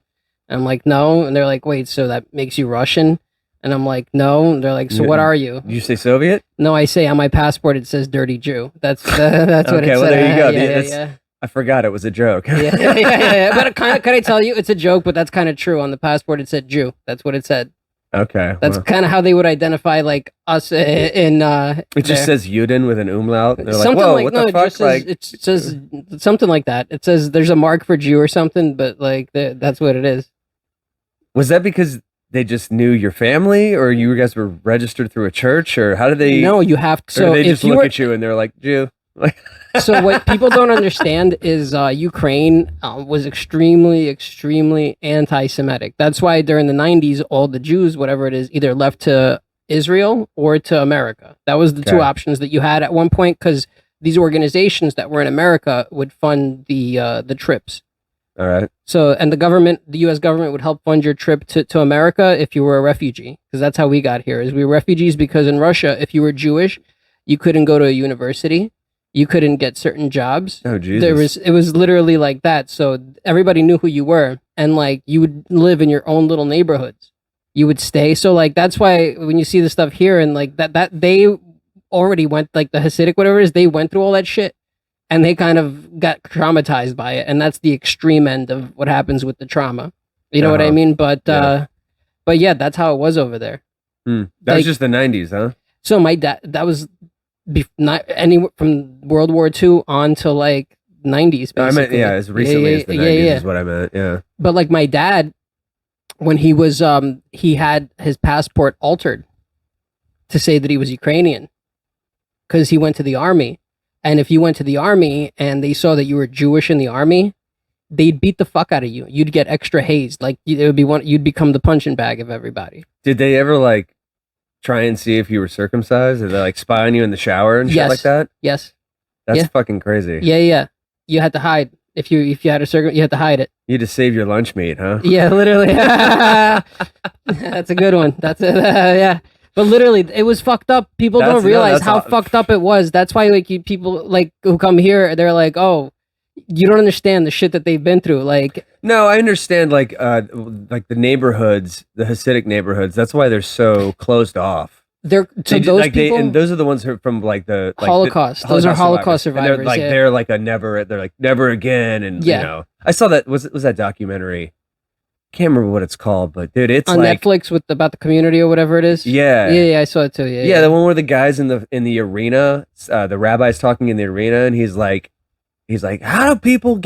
Speaker 1: And I'm like, no. And they're like, wait, so that makes you Russian? And I'm like, no. And they're like, so what are you?
Speaker 2: Did you say Soviet?
Speaker 1: No, I say on my passport it says dirty Jew. That's what
Speaker 2: okay,
Speaker 1: it said.
Speaker 2: Well, there you go.
Speaker 1: Yeah.
Speaker 2: I forgot it was a joke.
Speaker 1: Yeah. But can I tell you, it's a joke, but that's kind of true. On the passport, it said Jew. That's what it said.
Speaker 2: Okay.
Speaker 1: That's kind of how they would identify like us in.
Speaker 2: It just says Yudin with an umlaut. They're
Speaker 1: something
Speaker 2: like, whoa,
Speaker 1: like
Speaker 2: what
Speaker 1: no,
Speaker 2: the fuck?
Speaker 1: it says something like that. It says there's a mark for Jew or something, but like that's what it is.
Speaker 2: Was that because they just knew your family, or you guys were registered through a church, or how did they?
Speaker 1: No, you have to. So
Speaker 2: they just look at you and they're like, Jew.
Speaker 1: So what people don't understand is Ukraine was extremely anti-Semitic. That's why during the 90s, all the Jews, whatever it is, either left to Israel or to America. That was the two options that you had at one point, because these organizations that were in America would fund the trips.
Speaker 2: All right.
Speaker 1: So, and the U.S. government would help fund your trip to America if you were a refugee, because that's how we got here. Is we were refugees because in Russia, if you were Jewish, you couldn't go to a university. You couldn't get certain jobs.
Speaker 2: Oh, Jesus.
Speaker 1: It was literally like that. So everybody knew who you were, and like you would live in your own little neighborhoods. You would stay. So like that's why when you see the stuff here and like that they already went, like the Hasidic whatever it is, they went through all that shit, and they kind of got traumatized by it, and that's the extreme end of what happens with the trauma. You know what I mean? But yeah, that's how it was over there.
Speaker 2: That was just the 90s, huh?
Speaker 1: So my dad, that was. Not anywhere from World War II on to like 90s. Basically.
Speaker 2: I meant as recently as the 90s is what I meant. Yeah.
Speaker 1: But like my dad, when he was he had his passport altered to say that he was Ukrainian because he went to the army, and if you went to the army and they saw that you were Jewish in the army, they'd beat the fuck out of you. You'd get extra hazed. Like it would be you'd become the punching bag of everybody.
Speaker 2: Did they ever like try and see if you were circumcised? Or they like spy on you in the shower and shit like that?
Speaker 1: Yes.
Speaker 2: That's fucking crazy.
Speaker 1: Yeah. You had to hide. If you had a you had to hide it.
Speaker 2: You had to save your lunch meat, huh?
Speaker 1: Yeah, literally. That's a good one. That's it. Yeah. But literally, it was fucked up. People don't realize how fucked up it was. That's why like people like who come here, they're like, oh, you don't understand the shit that they've been through. Like,
Speaker 2: no, I understand like the neighborhoods, the Hasidic neighborhoods. That's why they're so closed off.
Speaker 1: Those people,
Speaker 2: and those are the ones who are from like the
Speaker 1: Holocaust. Those are Holocaust survivors.
Speaker 2: They're like they're like never again. And you know, I saw that was that documentary. Can't remember what it's called, but dude, it's
Speaker 1: on Netflix with about the community or whatever it is.
Speaker 2: Yeah,
Speaker 1: I saw it too.
Speaker 2: Yeah, the one where the guys in the arena, the rabbi's talking in the arena, and he's like, how do people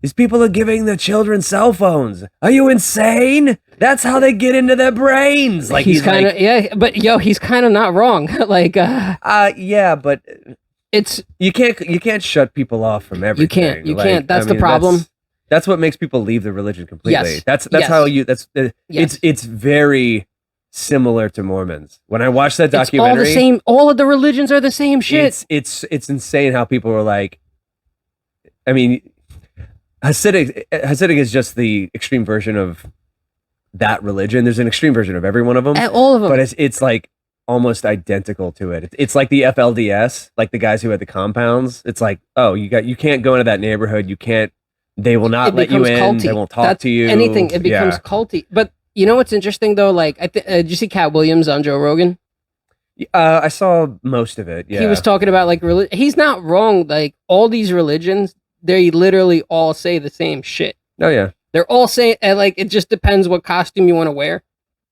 Speaker 2: these people are giving the children cell phones? Are you insane? That's how they get into their brains. Like he's kind of
Speaker 1: but he's kind of not wrong. Like
Speaker 2: yeah, but
Speaker 1: it's
Speaker 2: you can't shut people off from everything.
Speaker 1: You can't. That's the problem.
Speaker 2: That's what makes people leave the religion completely.
Speaker 1: Yes.
Speaker 2: That's
Speaker 1: Yes.
Speaker 2: how you.
Speaker 1: Yes.
Speaker 2: It's very similar to Mormons. When I watched that documentary,
Speaker 1: it's all the same. All of the religions are the same shit.
Speaker 2: It's insane how people were like. I mean, Hasidic is just the extreme version of that religion. There's an extreme version of every one of them.
Speaker 1: All of them.
Speaker 2: But it's like almost identical to it. It's like the FLDS, like the guys who had the compounds. It's like, oh, you can't go into that neighborhood. You can't. They will not let you in.
Speaker 1: Culty.
Speaker 2: They won't talk to you.
Speaker 1: Anything. It becomes culty. But you know what's interesting though? Like, did you see Cat Williams on Joe Rogan?
Speaker 2: I saw most of it. Yeah,
Speaker 1: he was talking about like he's not wrong. Like all these religions, they literally all say the same shit.
Speaker 2: Oh yeah,
Speaker 1: they're all saying like it just depends what costume you want to wear.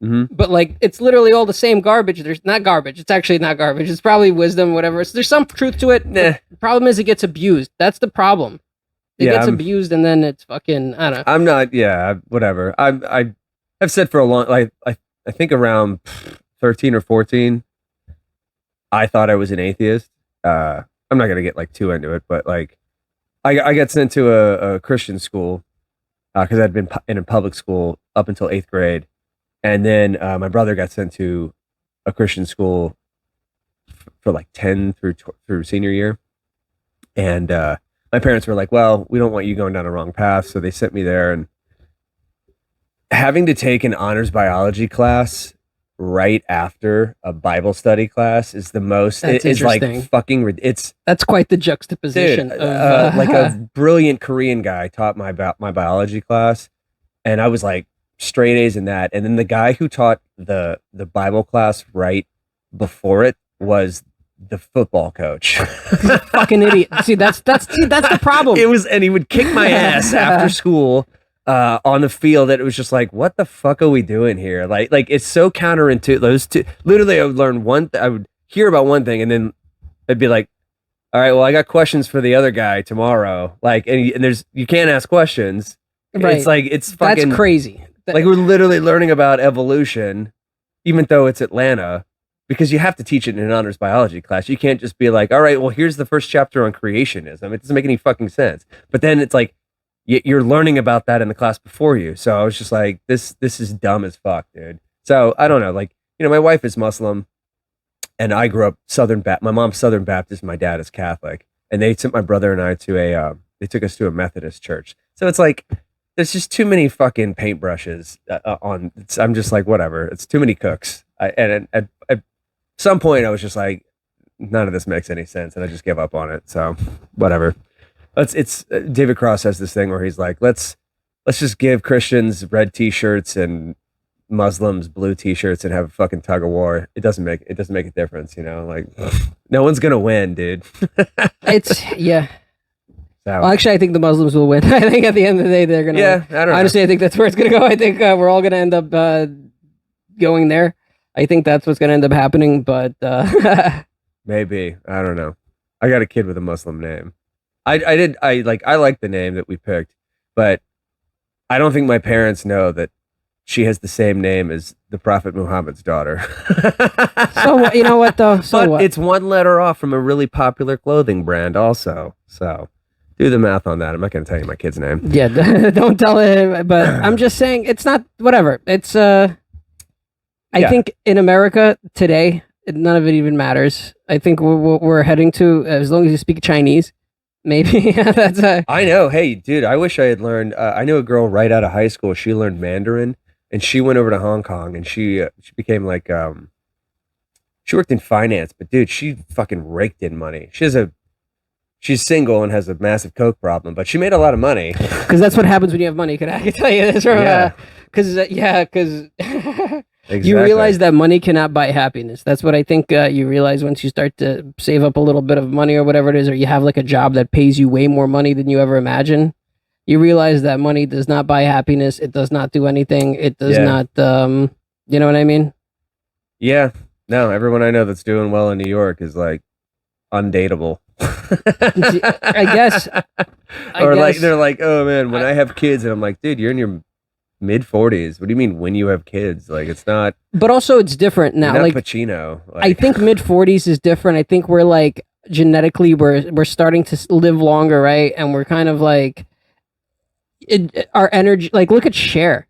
Speaker 2: Mm-hmm.
Speaker 1: But like it's literally all the same garbage. There's not garbage. It's actually not garbage. It's probably wisdom, whatever. There's some truth to it.
Speaker 2: Nah.
Speaker 1: The problem is it gets abused. That's the problem. It gets abused, and then it's fucking. I don't know.
Speaker 2: I'm not. Yeah, whatever. I've said for a long. Like I think around 13 or 14, I thought I was an atheist. I'm not gonna get like too into it, but like I got sent to a Christian school because I'd been in a public school up until 8th grade, and then my brother got sent to a Christian school for like 10 through senior year, and my parents were like, well, we don't want you going down a wrong path. So they sent me there, and having to take an honors biology class right after a Bible study class is the most, it's like fucking,
Speaker 1: that's quite the juxtaposition.
Speaker 2: Dude, like a brilliant Korean guy taught my biology class, and I was like straight A's in that. And then the guy who taught the Bible class right before it was the football coach.
Speaker 1: Fucking idiot. See, that's the problem.
Speaker 2: And he would kick my ass after school on the field. That it was just like, what the fuck are we doing here? Like it's so counterintuitive. Those two, literally, I would learn I would hear about one thing, and then it'd be like, all right, well, I got questions for the other guy tomorrow. Like, and there's you can't ask questions.
Speaker 1: Right.
Speaker 2: It's like it's fucking
Speaker 1: that's crazy.
Speaker 2: Like we're literally learning about evolution, even though it's Atlanta. Because you have to teach it in an honors biology class. You can't just be like, all right, well, here's the first chapter on creationism. It doesn't make any fucking sense. But then it's like, you're learning about that in the class before you. So I was just like, this is dumb as fuck, dude. So I don't know. Like, my wife is Muslim, and I grew up my mom's Southern Baptist, my dad is Catholic. And they sent my brother and I they took us to a Methodist church. So it's like, there's just too many fucking paintbrushes I'm just like, whatever. It's too many cooks. At some point I was just like, none of this makes any sense, and I just gave up on it. So whatever. It's David Cross has this thing where he's like, let's just give Christians red t-shirts and Muslims blue t-shirts and have a fucking tug of war. It doesn't make a difference, like no one's gonna win, dude.
Speaker 1: It's yeah.
Speaker 2: So.
Speaker 1: Well, actually, I think the Muslims will win. I think at the end of the day they're gonna win.
Speaker 2: I don't
Speaker 1: honestly
Speaker 2: know.
Speaker 1: I think that's where it's gonna go. I think we're all gonna end up going there. I think that's what's going to end up happening, but
Speaker 2: maybe. I don't know. I got a kid with a Muslim name. I like the name that we picked, but I don't think my parents know that she has the same name as the Prophet Muhammad's daughter.
Speaker 1: So you know what though?
Speaker 2: But it's one letter off from a really popular clothing brand also. So do the math on that. I'm not going to tell you my kid's name.
Speaker 1: Yeah, don't tell him, but I'm just saying it's not whatever. It's I think in America today, none of it even matters. I think we're heading to, as long as you speak Chinese, maybe that's
Speaker 2: I know. Hey, dude, I wish I had learned. I knew a girl right out of high school. She learned Mandarin, and she went over to Hong Kong, and she became like, she worked in finance, but dude, she fucking raked in money. She's single and has a massive coke problem, but she made a lot of money.
Speaker 1: Because that's what happens when you have money. I can tell you this from, because
Speaker 2: Exactly.
Speaker 1: You realize that money cannot buy happiness. That's what I think you realize once you start to save up a little bit of money or whatever it is, or you have like a job that pays you way more money than you ever imagine. You realize that money does not buy happiness. It does not do anything. It does not, you know what I mean?
Speaker 2: Yeah. No, everyone I know that's doing well in New York is like undateable.
Speaker 1: I guess.
Speaker 2: Like they're like, oh man, when I have kids, and I'm like, dude, you're in your mid 40s. What do you mean when you have kids? Like it's not.
Speaker 1: But also it's different now.
Speaker 2: Not
Speaker 1: like
Speaker 2: Pacino.
Speaker 1: I think mid 40s is different. I think we're like genetically we're starting to live longer, right? And we're kind of like our energy. Like, look at Cher.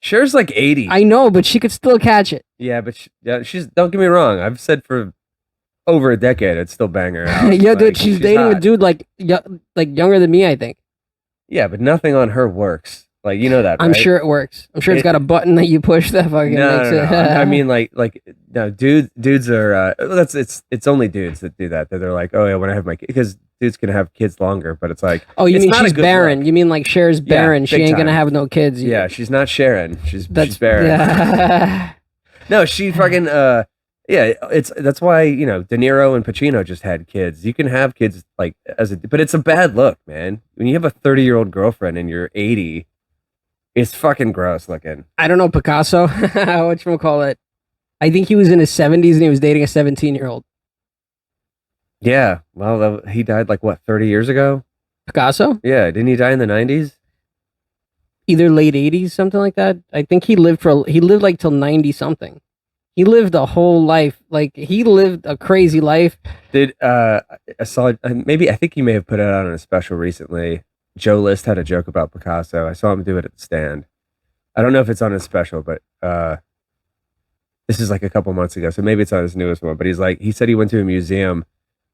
Speaker 2: Cher's like 80.
Speaker 1: I know, but she could still catch it.
Speaker 2: Yeah, but she's. Don't get me wrong. I've said for over a decade, I'd still bang her out.
Speaker 1: Yeah, dude, she's dating a dude like younger than me, I think.
Speaker 2: Yeah, but nothing on her works. Like, you know that, right?
Speaker 1: I'm sure it works. I'm sure it's got a button that you push that fucking makes it.
Speaker 2: I mean, no, dudes are. It's only dudes that do that. That they're like, oh yeah, when I have my kid, because dudes can have kids longer, but it's like,
Speaker 1: oh, you
Speaker 2: it's
Speaker 1: mean
Speaker 2: not
Speaker 1: she's barren?
Speaker 2: look.
Speaker 1: You mean like Cher's barren? She ain't gonna
Speaker 2: time.
Speaker 1: have no kids.
Speaker 2: Yeah, she's not Sharon. She's barren.
Speaker 1: Yeah.
Speaker 2: No, she fucking. Yeah, that's why De Niro and Pacino just had kids. You can have kids like but it's a bad look, man. When you have a 30-year-old girlfriend and you're 80. It's fucking gross looking.
Speaker 1: I don't know Picasso. Whatchamacallit. I think he was in his 70s and he was dating a 17-year-old.
Speaker 2: Yeah. Well, he died like, what, 30 years ago?
Speaker 1: Picasso?
Speaker 2: Yeah. Didn't he die in the 90s?
Speaker 1: Either late 80s, something like that. I think he lived like till 90-something. He lived a whole life. Like, he lived a crazy life.
Speaker 2: I think you may have put it out on a special recently. Joe List had a joke about Picasso. I saw him do it at the stand. I don't know if it's on his special, but this is like a couple months ago, so maybe it's on his newest one. But he said he went to a museum,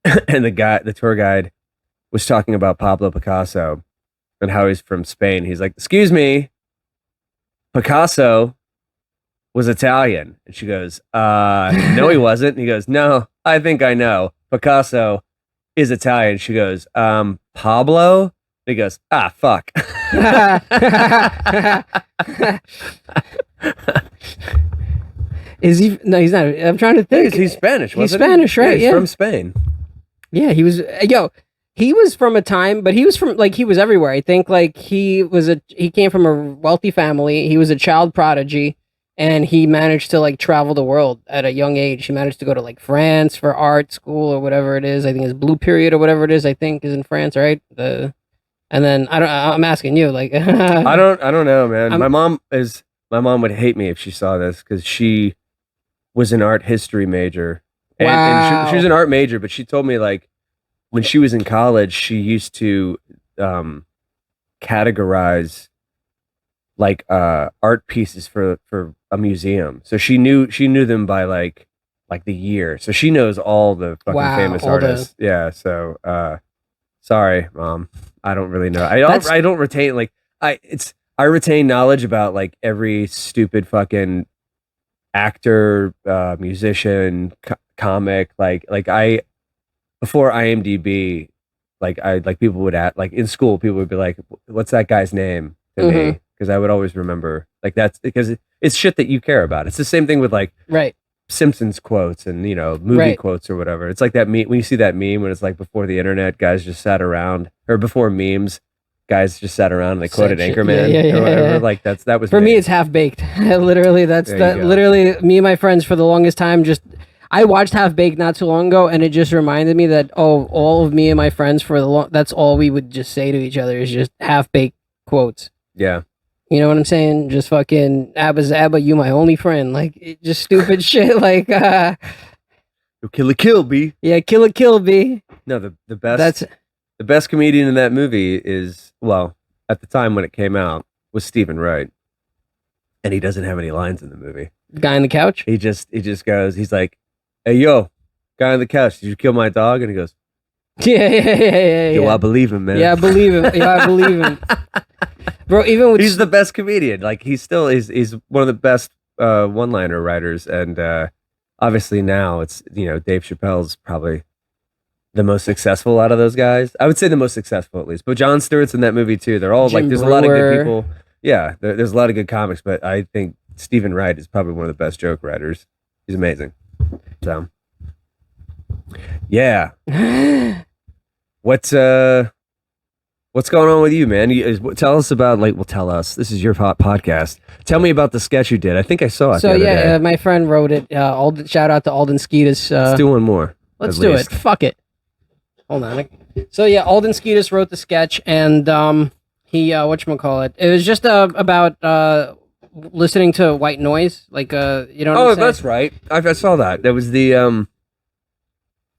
Speaker 2: and the tour guide was talking about Pablo Picasso and how he's from Spain. He's like, "Excuse me, Picasso was Italian," and she goes, "No, he wasn't." And he goes, "No, I think I know. Picasso is Italian." She goes, "Pablo." He goes, fuck.
Speaker 1: Is he? No, he's not. I'm trying to think.
Speaker 2: He's Spanish.
Speaker 1: He's Spanish, right?
Speaker 2: Yeah, he's from Spain.
Speaker 1: Yeah, he was. He was from a time, but he was from he was everywhere. I think he came from a wealthy family. He was a child prodigy, and he managed to travel the world at a young age. He managed to go to France for art school or whatever it is. I think his Blue Period or whatever it is. I think is in France, right? And then I'm asking you, I
Speaker 2: don't know, man. My mom would hate me if she saw this because she was an art history major. And she was an art major, but she told me when she was in college, she used to categorize art pieces for a museum. So she knew them by the year. So she knows all the fucking famous artists. Yeah. So sorry, Mom. I don't really know. I don't retain I retain knowledge about every stupid fucking actor, musician, comic. Before IMDb, people would in school, people would be like, "What's that guy's name?" to me, because I would always remember that's because it's shit that you care about. It's the same thing with
Speaker 1: right.
Speaker 2: Simpsons quotes and movie quotes or whatever. It's like that meme when you see that meme when it's before the internet, guys just sat around, or before memes, guys just sat around and they quoted Anchorman or whatever.
Speaker 1: Yeah.
Speaker 2: That was
Speaker 1: for me. It's Half Baked. Literally, literally me and my friends for the longest time. I watched Half Baked not too long ago, and it just reminded me that all of me and my friends that's all we would just say to each other is just Half Baked quotes.
Speaker 2: Yeah.
Speaker 1: You know what I'm saying? Just fucking Abba's Abba, you my only friend. Just stupid shit.
Speaker 2: Kill a kill, B.
Speaker 1: Yeah, kill a kill, B.
Speaker 2: No, the best comedian in that movie is, well, at the time when it came out, was Stephen Wright, and he doesn't have any lines in the movie.
Speaker 1: Guy on the couch.
Speaker 2: He just goes. He's like, "Hey, yo, guy on the couch, did you kill my dog?" And he goes,
Speaker 1: Yeah.
Speaker 2: Yo, I believe him, man.
Speaker 1: Yeah, I believe him. Bro,
Speaker 2: he's the best comedian. He's one of the best one-liner writers, and obviously now it's Dave Chappelle's probably the most successful out of those guys. I would say the most successful at least. But Jon Stewart's in that movie too. They're all
Speaker 1: Jim
Speaker 2: there's
Speaker 1: Brewer.
Speaker 2: A lot of good people. Yeah, there's a lot of good comics, but I think Stephen Wright is probably one of the best joke writers. He's amazing. So, yeah. What's going on with you, man? Tell us about tell us. This is your podcast. Tell me about the sketch you did. I think I saw it.
Speaker 1: So my friend wrote it. Shout out to Alden Skeetus.
Speaker 2: Let's do one more.
Speaker 1: Let's do it. Fuck it. Hold on. So Alden Skeetus wrote the sketch, and he whatchamacallit. It was just about listening to white noise, you know. What I'm saying?
Speaker 2: That's right. I saw that. That was the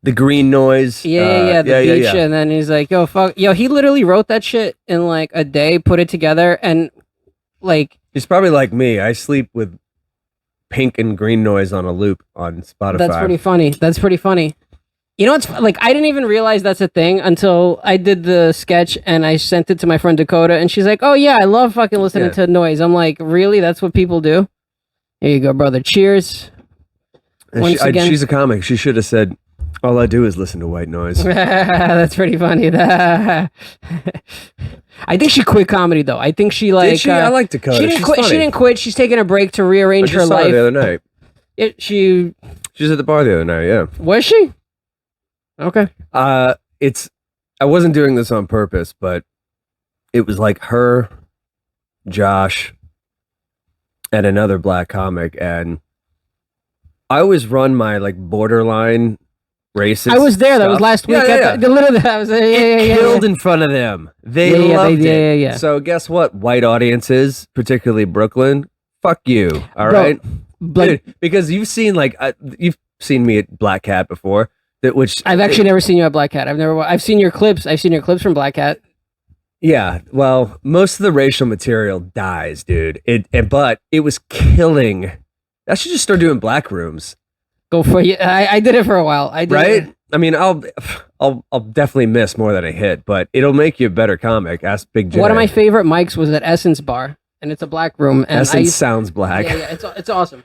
Speaker 2: The green noise.
Speaker 1: The beach, and then he's like, "Yo, fuck, yo." He literally wrote that shit in like a day, put it together, and like
Speaker 2: he's probably like me. I sleep with pink and green noise on a loop on Spotify.
Speaker 1: That's pretty funny. You know, it's like I didn't even realize that's a thing until I did the sketch and I sent it to my friend Dakota, and she's like, "Oh yeah, I love fucking listening to noise." I'm like, "Really? That's what people do?" Here you go, brother. Cheers.
Speaker 2: Once again, she's a comic. She should have said, "All I do is listen to white noise."
Speaker 1: That's pretty funny. I think she quit comedy though. I think she like.
Speaker 2: Did she? I like Dakota.
Speaker 1: She didn't quit. She didn't quit. She's taking a break to rearrange her
Speaker 2: saw
Speaker 1: life.
Speaker 2: her the other night.
Speaker 1: She
Speaker 2: was at the bar the other night. Yeah.
Speaker 1: Was she? Okay.
Speaker 2: I wasn't doing this on purpose, but it was like her, Josh, and another black comic, and I always run my like borderline racist.
Speaker 1: I was there.
Speaker 2: Stuff.
Speaker 1: That was last week.
Speaker 2: Killed in front of them. They loved it.
Speaker 1: Yeah.
Speaker 2: So guess what? White audiences, particularly Brooklyn, fuck you. All right, dude, because you've seen you've seen me at Black Cat before. Which
Speaker 1: I've actually never seen you at Black Cat. I've seen your clips. I've seen your clips from Black Cat.
Speaker 2: Yeah, well, most of the racial material dies, dude. But it was killing. I should just start doing black rooms.
Speaker 1: Go for it. I did it for a while. I did.
Speaker 2: Right? I mean, I'll definitely miss more than I hit, but it'll make you a better comic. Ask Big J.
Speaker 1: One of my favorite mics was at Essence Bar, and it's a black room. And
Speaker 2: Essence sounds black.
Speaker 1: Yeah, it's awesome.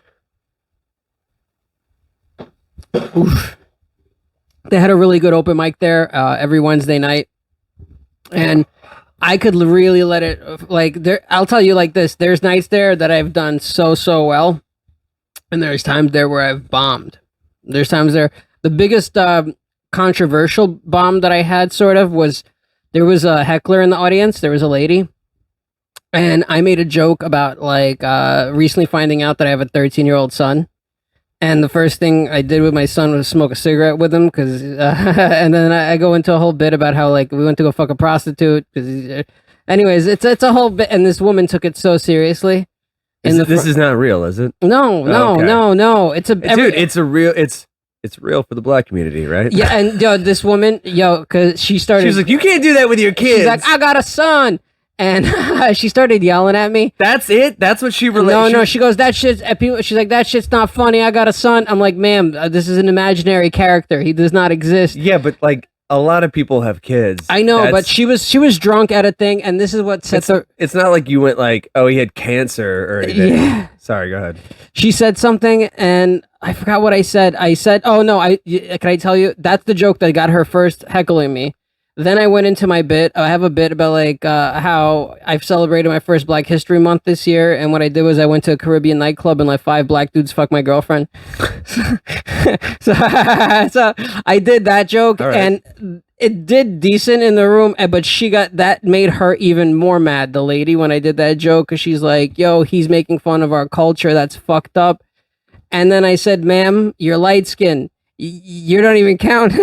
Speaker 1: Oof. They had a really good open mic there every Wednesday night, and I could really let it like there. I'll tell you like this: there's nights there that I've done so well, and there's times there where I've bombed. There's times there. The biggest controversial bomb that I had sort of was there was a heckler in the audience. There was a lady, and I made a joke about like recently finding out that I have a 13-year-old son. And the first thing I did with my son was smoke a cigarette with him, because, and then I go into a whole bit about how like we went to go fuck a prostitute. Anyways, it's a whole bit, and this woman took it so seriously.
Speaker 2: This is not real, is it?
Speaker 1: No. It's
Speaker 2: real for the black community, right?
Speaker 1: Yeah, and this woman, because she
Speaker 2: was like, "You can't do that with your kids."
Speaker 1: She's like, "I got a son." And she started yelling at me.
Speaker 2: That's it? That's what she related?
Speaker 1: No. She goes, "That shit's..." She's like, "That shit's not funny. I got a son." I'm like, "Ma'am, this is an imaginary character. He does not exist."
Speaker 2: Yeah, but like a lot of people have kids.
Speaker 1: I know, but she was drunk at a thing, and this is what sets her.
Speaker 2: It's not like you went like, "Oh, he had cancer" or anything.
Speaker 1: Yeah.
Speaker 2: Sorry, go ahead.
Speaker 1: She said something, and I forgot what I said. I said, "Oh no, can I tell you? That's the joke that got her first heckling me." Then I went into my bit. I have a bit about like how I've celebrated my first Black History Month this year, and what I did was I went to a Caribbean nightclub and like 5 black dudes fucked my girlfriend. so I did that joke, and it did decent in the room, but that made her even more mad, the lady, when I did that joke, because she's like, "Yo, he's making fun of our culture. That's fucked up." And then I said, "Ma'am, you're light skinned. You don't even count."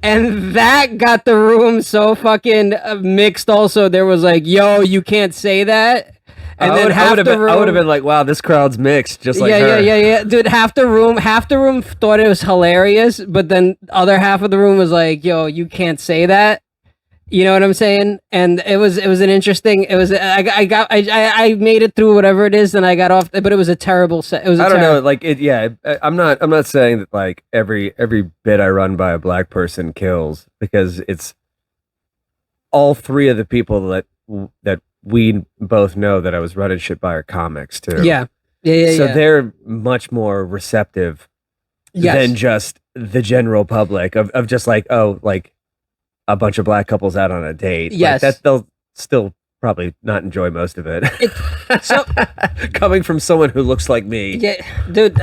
Speaker 1: And that got the room so fucking mixed. Also, there was like, "Yo, you can't say that." And then I would have
Speaker 2: been like, "Wow, this crowd's mixed." Just like her.
Speaker 1: Yeah. Dude, half the room thought it was hilarious, but then other half of the room was like, "Yo, you can't say that." You know what I'm saying? And it was an interesting. It was I made it through whatever it is, and I got off. But it was a terrible set. It was. I don't
Speaker 2: know. Like it. Yeah. I'm not saying that like every bit I run by a black person kills, because it's all 3 of the people that we both know that I was running shit by are comics too.
Speaker 1: Yeah.
Speaker 2: So they're much more receptive than just the general public of just like, oh, like a bunch of black couples out on a date.
Speaker 1: Yes.
Speaker 2: Like they'll still probably not enjoy most of it. So coming from someone who looks like me.
Speaker 1: Yeah, dude,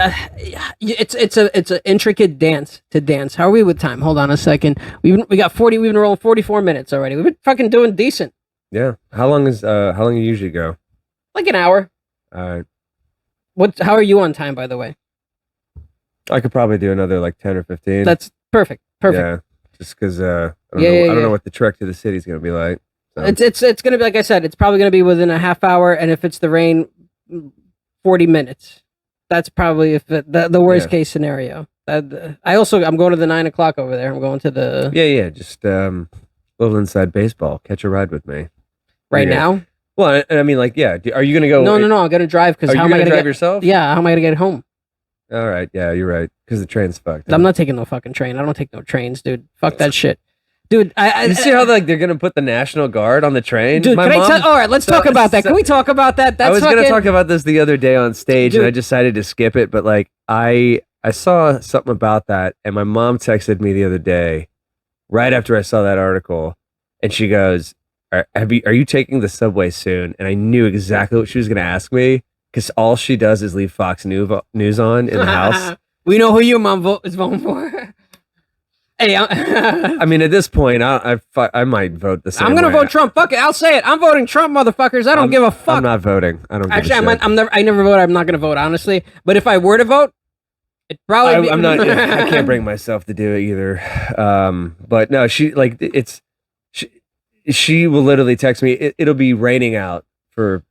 Speaker 1: it's an intricate dance to dance. How are we with time? Hold on a second. We've been rolling 44 minutes already. We've been fucking doing decent.
Speaker 2: Yeah. How long you usually go?
Speaker 1: Like an hour.
Speaker 2: All right.
Speaker 1: How are you on time, by the way?
Speaker 2: I could probably do another like 10 or 15.
Speaker 1: That's perfect.
Speaker 2: Yeah. Just because I don't know what the trek to the city is going to be like. So.
Speaker 1: It's going to be, like I said, it's probably going to be within a half hour, and if it's the rain, 40 minutes. That's probably the worst case scenario. I'm going to the 9 o'clock over there. I'm going to the
Speaker 2: Yeah. Just little inside baseball. Catch a ride with me.
Speaker 1: right now.
Speaker 2: Well, I mean, like, yeah. Are you gonna go?
Speaker 1: No. I'm gonna drive because how am I gonna
Speaker 2: drive yourself?
Speaker 1: Yeah, how am I gonna get home?
Speaker 2: All right. Yeah, you're right. Because the train's fucked.
Speaker 1: I'm not taking no fucking train. I don't take no trains, dude. Fuck that shit, dude.
Speaker 2: You see how like they're gonna put the National Guard on the train,
Speaker 1: dude? All right, let's talk about that. Can we talk about that?
Speaker 2: I was gonna talk about this the other day on stage, and I decided to skip it. But like, I saw something about that, and my mom texted me the other day, right after I saw that article, and she goes, are you taking the subway soon? And I knew exactly what she was going to ask me because all she does is leave Fox News on in the house.
Speaker 1: We know who your mom is voting for. Hey,
Speaker 2: I mean, at this point, I might vote the same.
Speaker 1: I'm going to vote Trump. Fuck it, I'll say it. I'm voting Trump, motherfuckers. I don't give a fuck.
Speaker 2: I'm not voting. I don't.
Speaker 1: Actually, I never vote. I'm not going to vote, honestly. But if I were to vote, it'd probably.
Speaker 2: I'm not. I can't bring myself to do it either. But no, she will literally text me. It'll be raining out for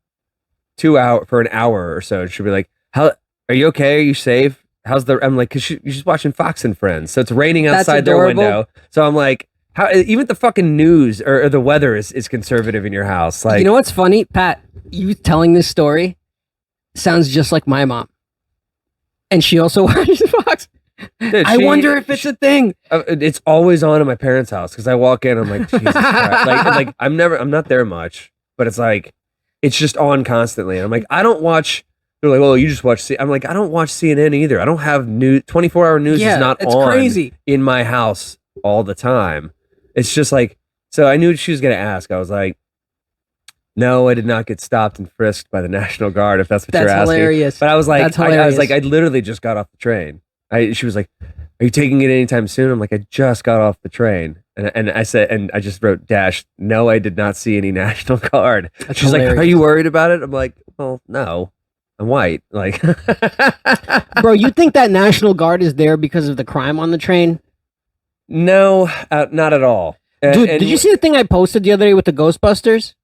Speaker 2: an hour or so. She'll be like, "How are you? Okay? Are you safe? How's the?" I'm like, "Cause she's watching Fox and Friends, so it's raining outside their window." So I'm like, "How? Even the fucking news or the weather is conservative in your house?" Like,
Speaker 1: you know what's funny, Pat? You telling this story sounds just like my mom, and she also watches Fox. Dude, I wonder if it's a thing.
Speaker 2: It's always on in my parents' house because I walk in, I'm like, Jesus Christ. like I'm not there much, but it's like, it's just on constantly. And I'm like, I don't watch. They're like, oh, you just watch. I'm like, I don't watch CNN either. I don't have news. 24-hour news is not on
Speaker 1: crazy
Speaker 2: in my house all the time. It's just like, so I knew she was gonna ask. I was like, no, I did not get stopped and frisked by the National Guard. If that's what you're asking.
Speaker 1: Hilarious.
Speaker 2: But I was like, I literally just got off the train. She was like, "Are you taking it anytime soon?" I'm like, "I just got off the train," and I said, and I just wrote dash. No, I did not see any National Guard. She's like, "Are you worried about it?" I'm like, "Well, no, I'm white." Like,
Speaker 1: bro, you think that National Guard is there because of the crime on the train?
Speaker 2: No, not at all.
Speaker 1: Dude, did you see the thing I posted the other day with the Ghostbusters?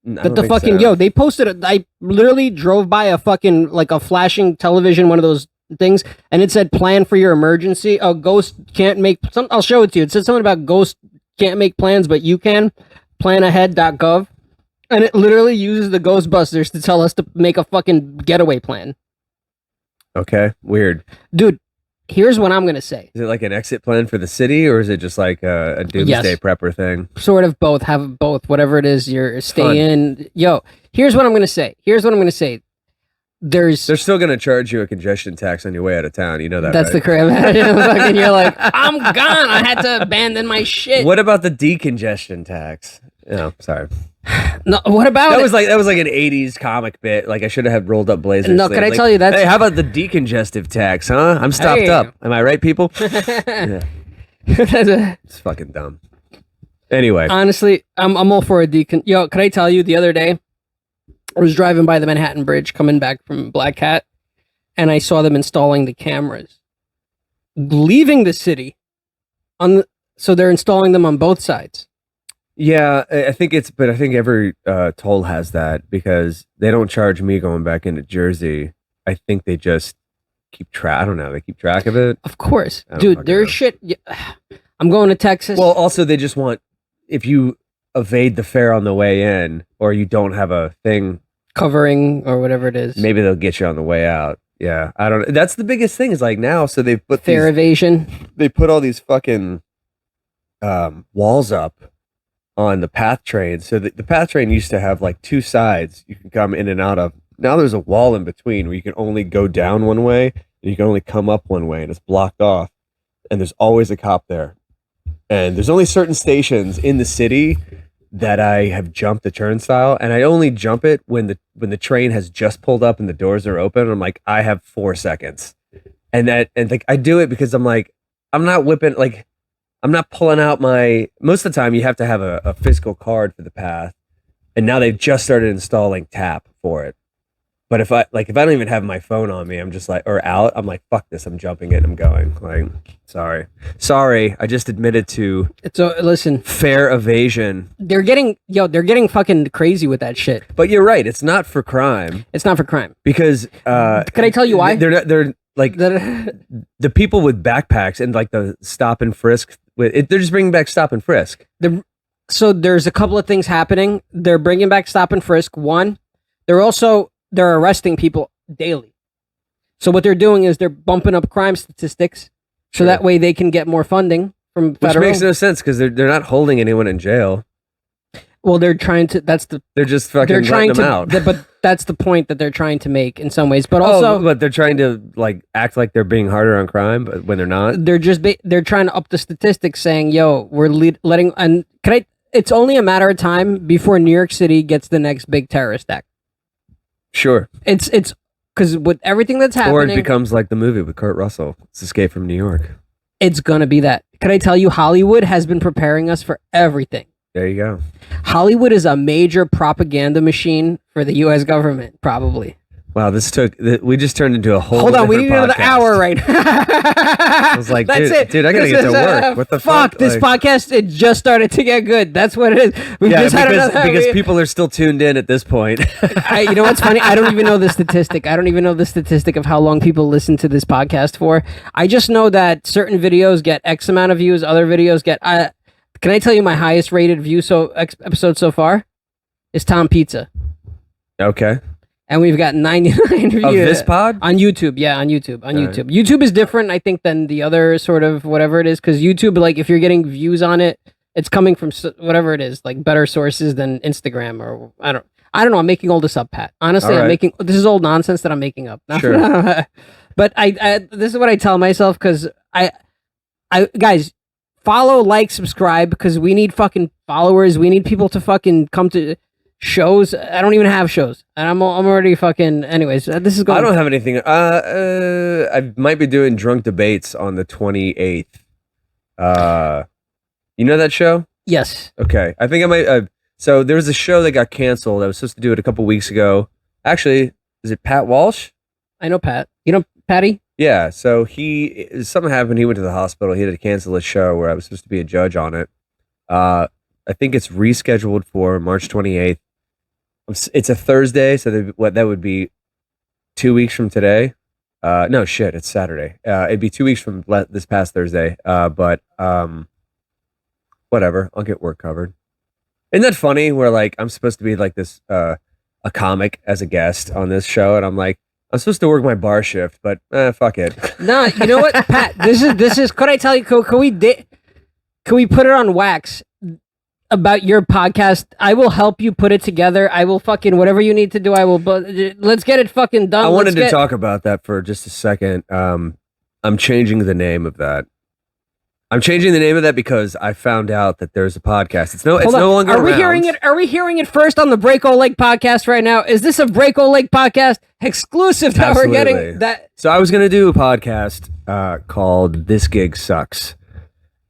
Speaker 1: They posted it. I literally drove by a fucking like a flashing television, one of those things, and it said plan for your emergency. Oh, ghost can't make some. I'll show it to you. It said something about ghost can't make plans, but you can. Planahead.gov, and it literally uses the Ghostbusters to tell us to make a fucking getaway plan.
Speaker 2: Okay, weird,
Speaker 1: dude. Here's what I'm gonna say.
Speaker 2: Is it like an exit plan for the city, or is it just like a doomsday prepper thing?
Speaker 1: Sort of both. Have both. Whatever it is, you're stay in. Yo, here's what I'm gonna say. They're
Speaker 2: still going to charge you a congestion tax on your way out of town. You know that,
Speaker 1: that's
Speaker 2: right?
Speaker 1: the crap. And you're like, I'm gone. I had to abandon my shit.
Speaker 2: What about the decongestion tax? No, sorry.
Speaker 1: No, what about
Speaker 2: that? Was like an '80s comic bit. Like I should have had rolled up blazers.
Speaker 1: No, can I tell you that?
Speaker 2: Hey, how about the decongestive tax? Huh? I'm stopped up. Am I right, people? Yeah. It's fucking dumb. Anyway,
Speaker 1: honestly, I'm all for a decon. Yo, can I tell you the other day? I was driving by the Manhattan Bridge coming back from Black Hat, and I saw them installing the cameras. Leaving the city, so they're installing them on both sides.
Speaker 2: Yeah, I think every toll has that because they don't charge me going back into Jersey. I think they just keep track. I don't know. They keep track of it.
Speaker 1: Of course. Dude, there's shit. I'm going to Texas.
Speaker 2: Well, also, they just want, if you evade the fare on the way in or you don't have a thing
Speaker 1: covering or whatever it is,
Speaker 2: maybe they'll get you on the way out. Yeah, I don't know. That's the biggest thing is like now. So they've put
Speaker 1: fare evasion.
Speaker 2: They put all these fucking walls up on the PATH train. So the PATH train used to have like two sides you can come in and out of. Now there's a wall in between where you can only go down one way and you can only come up one way, and it's blocked off. And there's always a cop there. And there's only certain stations in the city that I have jumped the turnstile, and I only jump it when the train has just pulled up and the doors are open. I'm like, I have 4 seconds, and like I do it because I'm like, I'm not whipping, like I'm not pulling out my. Most of the time, you have to have a physical card for the PATH, and now they've just started installing tap for it. But if I don't even have my phone on me, I'm just like, or out, I'm like, fuck this, I'm jumping it, I'm going. Like, sorry, I just admitted to.
Speaker 1: Listen,
Speaker 2: fare evasion.
Speaker 1: They're getting fucking crazy with that shit.
Speaker 2: But you're right, it's not for crime.
Speaker 1: It's not for crime
Speaker 2: because
Speaker 1: can I tell you why?
Speaker 2: They're like
Speaker 1: That-
Speaker 2: the people with backpacks and like the stop and frisk. They're just bringing back stop and frisk.
Speaker 1: so there's a couple of things happening. They're bringing back stop and frisk. One, they're arresting people daily. So what they're doing is they're bumping up crime statistics, so
Speaker 2: Sure.
Speaker 1: that way they can get more funding from
Speaker 2: Which
Speaker 1: federal.
Speaker 2: makes no sense because they're not holding anyone in jail.
Speaker 1: Well, they're trying to.
Speaker 2: They're just fucking
Speaker 1: They're trying
Speaker 2: letting them
Speaker 1: to.
Speaker 2: out.
Speaker 1: But that's the point that they're trying to make in some ways. But also,
Speaker 2: but they're trying to like act like they're being harder on crime, but when they're not.
Speaker 1: they're trying to up the statistics, saying, "Yo, we're letting." And can I? It's only a matter of time before New York City gets the next big terrorist act.
Speaker 2: Sure.
Speaker 1: It's because with everything that's happening,
Speaker 2: Or it becomes like the movie with Kurt Russell. It's Escape from New York.
Speaker 1: it's gonna be that. Can I tell you, Hollywood has been preparing us for everything.
Speaker 2: There you go.
Speaker 1: Hollywood is a major propaganda machine for the U.S. government, probably.
Speaker 2: Wow, we just turned into a whole.
Speaker 1: Hold on, we need
Speaker 2: different
Speaker 1: another
Speaker 2: podcast.
Speaker 1: hour right now.
Speaker 2: I was like,
Speaker 1: That's
Speaker 2: dude, I gotta
Speaker 1: This
Speaker 2: get to
Speaker 1: is,
Speaker 2: work. What the fuck?
Speaker 1: This
Speaker 2: Like-
Speaker 1: podcast, it just started to get good. That's what it is. We
Speaker 2: Yeah,
Speaker 1: just had
Speaker 2: because
Speaker 1: another.
Speaker 2: people are still tuned in at this point.
Speaker 1: You know what's funny? I don't even know the statistic. I don't even know the statistic of how long people listen to this podcast for. I just know that certain videos get X amount of views, other videos get. Can I tell you my highest rated episode so far? Is Tom Pizza,
Speaker 2: Okay.
Speaker 1: and we've got 99 views
Speaker 2: Of this pod?
Speaker 1: on YouTube. Yeah, on YouTube. On
Speaker 2: All
Speaker 1: YouTube. YouTube is different, I think, than the other sort of whatever it is, because YouTube, like, if you're getting views on it, it's coming from whatever it is, like better sources than Instagram or I don't know. I'm making all this up, Pat. Honestly,
Speaker 2: All
Speaker 1: I'm
Speaker 2: right.
Speaker 1: making this is old nonsense that I'm making up.
Speaker 2: Sure.
Speaker 1: But I this is what I tell myself because I guys follow, like, subscribe because we need fucking followers. We need people to fucking come to shows. I don't even have shows, and I'm already fucking. Anyways, this is going.
Speaker 2: I don't have anything. I might be doing drunk debates on the 28th. You know that show?
Speaker 1: Yes.
Speaker 2: Okay. I think I might. So there was a show that got canceled. I was supposed to do it a couple weeks ago. Actually, is it Pat Walsh?
Speaker 1: I know Pat. You know Patty?
Speaker 2: Yeah. So something happened. He went to the hospital. He had to cancel his show where I was supposed to be a judge on it. I think it's rescheduled for March 28th. It's a Thursday, so that would be 2 weeks from today. No shit, it's Saturday. It'd be 2 weeks from this past Thursday. But whatever, I'll get work covered. Isn't that funny? Where like I'm supposed to be like this a comic as a guest on this show, and I'm like I'm supposed to work my bar shift, but fuck it.
Speaker 1: No, you know what, Pat? This is. Could I tell you? Can we put it on wax about your podcast? I will help you put it together. I will fucking whatever you need to do. I will. But let's get it fucking done.
Speaker 2: I wanted to talk about that for just a second. I'm changing the name of that. I'm changing the name of that because I found out that there's a podcast. It's no longer
Speaker 1: Are we
Speaker 2: around.
Speaker 1: hearing it? Are we hearing it first on the Breako Lake podcast right now? Is this a Breako Lake podcast exclusive that we're
Speaker 2: Absolutely.
Speaker 1: getting? That
Speaker 2: So I was going to do a podcast called "This Gig Sucks,"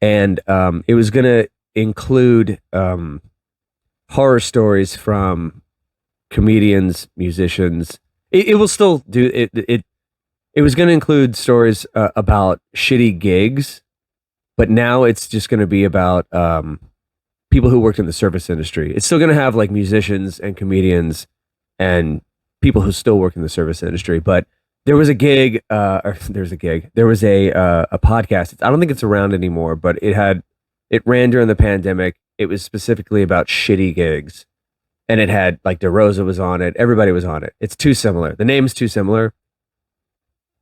Speaker 2: and it was going to include horror stories from comedians, musicians. It will still do it. It was going to include stories about shitty gigs. But now it's just going to be about people who worked in the service industry. It's still going to have like musicians and comedians and people who still work in the service industry. But there was a gig, There was a podcast. I don't think it's around anymore, but it ran during the pandemic. It was specifically about shitty gigs, and it had like DeRosa was on it. Everybody was on it. It's too similar. The name's too similar.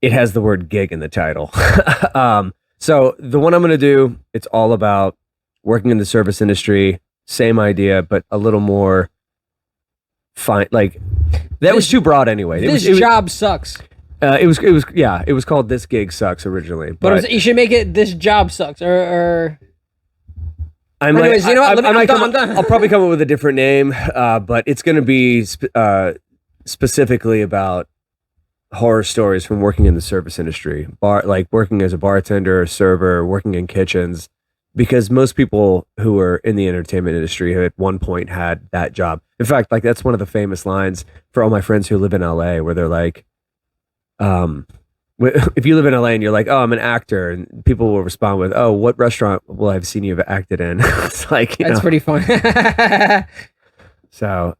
Speaker 2: It has the word gig in the title. So the one I'm going to do, it's all about working in the service industry. Same idea, but a little more fine. Like that was too broad anyway.
Speaker 1: this job sucks.
Speaker 2: It was called "This Gig Sucks" originally,
Speaker 1: But you should make it "This job sucks" or.
Speaker 2: Anyways,
Speaker 1: you know what? I'm done.
Speaker 2: I'll probably come up with a different name, but it's going to be specifically about horror stories from working in the service industry, like working as a bartender, server, working in kitchens, because most people who are in the entertainment industry have at one point had that job. In fact, like that's one of the famous lines for all my friends who live in LA, where they're like, if you live in LA and you're like, oh, I'm an actor, and people will respond with, oh, what restaurant will I have seen you have acted in? It's like,
Speaker 1: That's pretty fun.
Speaker 2: So,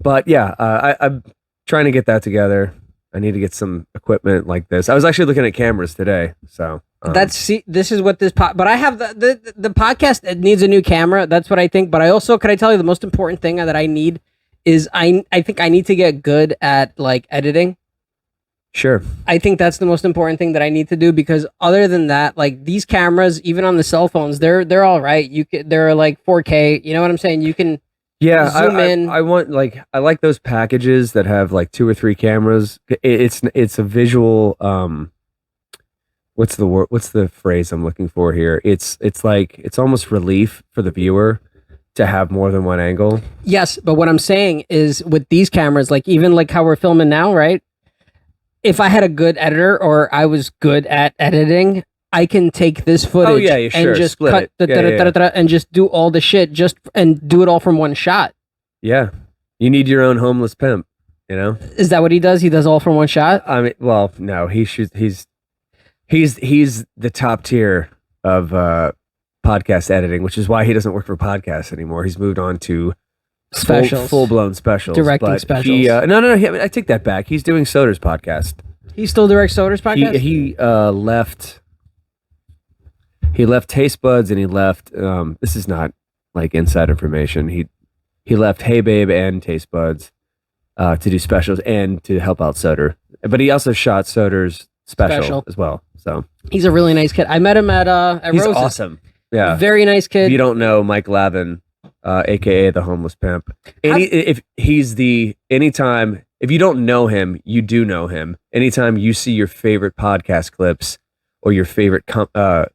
Speaker 2: but yeah, I'm trying to get that together. I need to get some equipment like this. I was actually looking at cameras today. So
Speaker 1: this is what this but I have the podcast, it needs a new camera. That's what I think. But I also, can I tell you the most important thing that I need is I think I need to get good at like editing.
Speaker 2: Sure.
Speaker 1: I think that's the most important thing that I need to do, because other than that, like these cameras, even on the cell phones, they're all right. They're like 4K. You know what I'm saying? You can zoom in.
Speaker 2: I want I like those packages that have like 2 or 3 cameras. It's a visual. What's the word? What's the phrase I'm looking for here? It's like it's almost relief for the viewer to have more than one angle.
Speaker 1: Yes, but what I'm saying is with these cameras, like even like how we're filming now, right? If I had a good editor or I was good at editing, I can take this footage and just cut and just do all the shit and do it all from one shot.
Speaker 2: Yeah. You need your own homeless pimp, you know?
Speaker 1: Is that what he does? He does all from one shot?
Speaker 2: I mean, well, no, he's the top tier of podcast editing, which is why he doesn't work for podcasts anymore. He's moved on to
Speaker 1: specials,
Speaker 2: full-blown specials,
Speaker 1: directing specials.
Speaker 2: No. I take that back. He's doing Soder's podcast.
Speaker 1: He still directs Soder's podcast.
Speaker 2: He left. He left Taste Buds, and he left. This is not like inside information. He left Hey Babe and Taste Buds to do specials and to help out Soder. But he also shot Soder's special as well. So
Speaker 1: he's a really nice kid. I met him at
Speaker 2: he's
Speaker 1: Rose's.
Speaker 2: Awesome. Yeah,
Speaker 1: very nice kid.
Speaker 2: If you don't know Mike Lavin, aka the homeless pimp, if you don't know him, you do know him. Anytime you see your favorite podcast clips or your favorite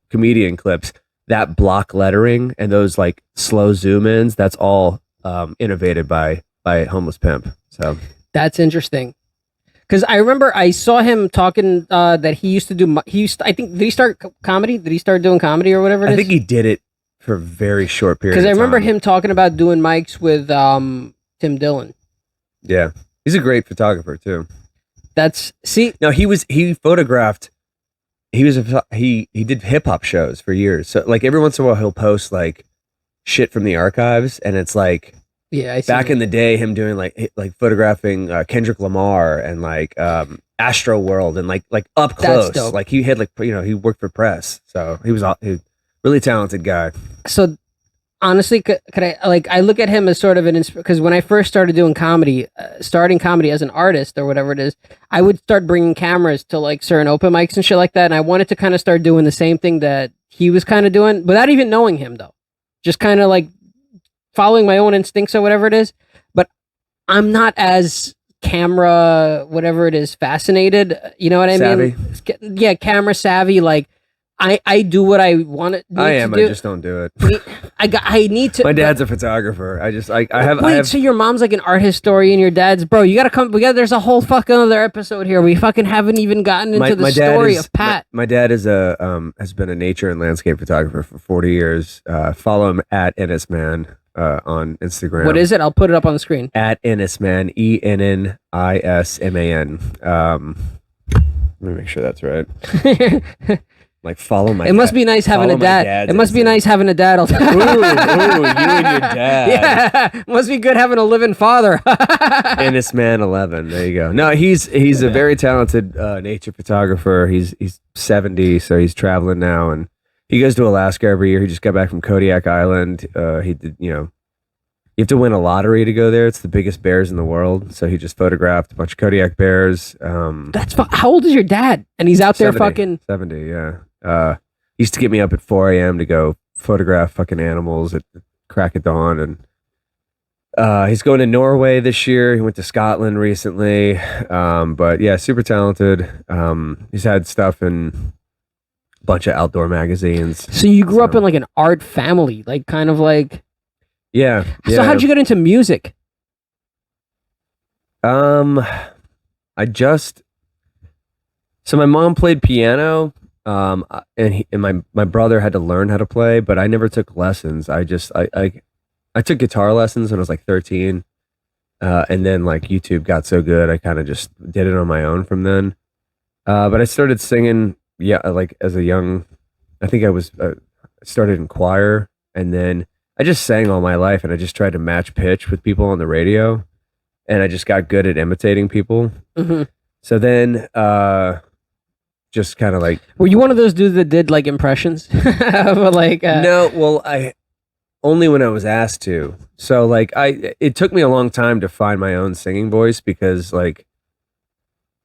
Speaker 2: comedian clips, that block lettering and those like slow zoom ins, that's all innovated by homeless pimp. So
Speaker 1: that's interesting. Because I remember I saw him talking that he used to do. I think, did he start comedy? Did he start doing comedy or whatever it is?
Speaker 2: I think he did it for a very short period.
Speaker 1: Because I remember him talking about doing mics with Tim Dillon.
Speaker 2: Yeah, he's a great photographer too.
Speaker 1: No,
Speaker 2: he photographed. He did hip hop shows for years. So like every once in a while he'll post like shit from the archives, and it's like.
Speaker 1: Yeah,
Speaker 2: back in the day, him doing like photographing Kendrick Lamar and like Astro World and like up close. Like he had he worked for press, so he was a really talented guy.
Speaker 1: So honestly, could I look at him as sort of an because when I first started doing comedy, starting comedy as an artist or whatever it is, I would start bringing cameras to like certain open mics and shit like that, and I wanted to kind of start doing the same thing that he was kind of doing without even knowing him though, just kind of like. Following my own instincts or whatever it is, but I'm not as camera, whatever it is, fascinated. You know what I mean? Yeah, camera savvy. Like I do what I want to do.
Speaker 2: I just don't do it.
Speaker 1: I need to.
Speaker 2: My dad's a photographer. I have.
Speaker 1: So your mom's like an art historian. Your dad's bro. You gotta come. There's a whole fucking other episode here. We fucking haven't even gotten into the story of Pat.
Speaker 2: My dad is has been a nature and landscape photographer for 40 years. Follow him at Ennisman. On Instagram.
Speaker 1: What is it? I'll put it up on the screen.
Speaker 2: At Ennisman, ENNISMAN. Let me make sure that's right. Like follow my.
Speaker 1: It must be nice having a dad. It must be nice having a dad.
Speaker 2: Ooh, you and your dad.
Speaker 1: Yeah, must be good having a living father.
Speaker 2: Ennisman 11. There you go. No, he's a very talented nature photographer. He's 70, so he's traveling now and. He goes to Alaska every year. He just got back from Kodiak Island. He did, you have to win a lottery to go there. It's the biggest bears in the world. So he just photographed a bunch of Kodiak bears.
Speaker 1: How old is your dad? And he's out there
Speaker 2: 70, yeah. He used to get me up at 4 a.m. to go photograph fucking animals at crack of dawn. And he's going to Norway this year. He went to Scotland recently. But yeah, super talented. He's had stuff in... bunch of outdoor magazines.
Speaker 1: So you grew up in like an art family, like kind of like So how'd you get into music? So my mom played piano, and my brother had to learn how to play, but I never took lessons. I took guitar lessons when I was like 13, and then like YouTube got so good, I kind of just did it on my own from then. But I started singing. Yeah, like as a young, I think I was started in choir, and then I just sang all my life, and I just tried to match pitch with people on the radio, and I just got good at imitating people. Mm-hmm.
Speaker 2: So then, just kind of like,
Speaker 1: Were you one of those dudes that did like impressions? But like,
Speaker 2: no, well, I only when I was asked to. So like, it took me a long time to find my own singing voice because like,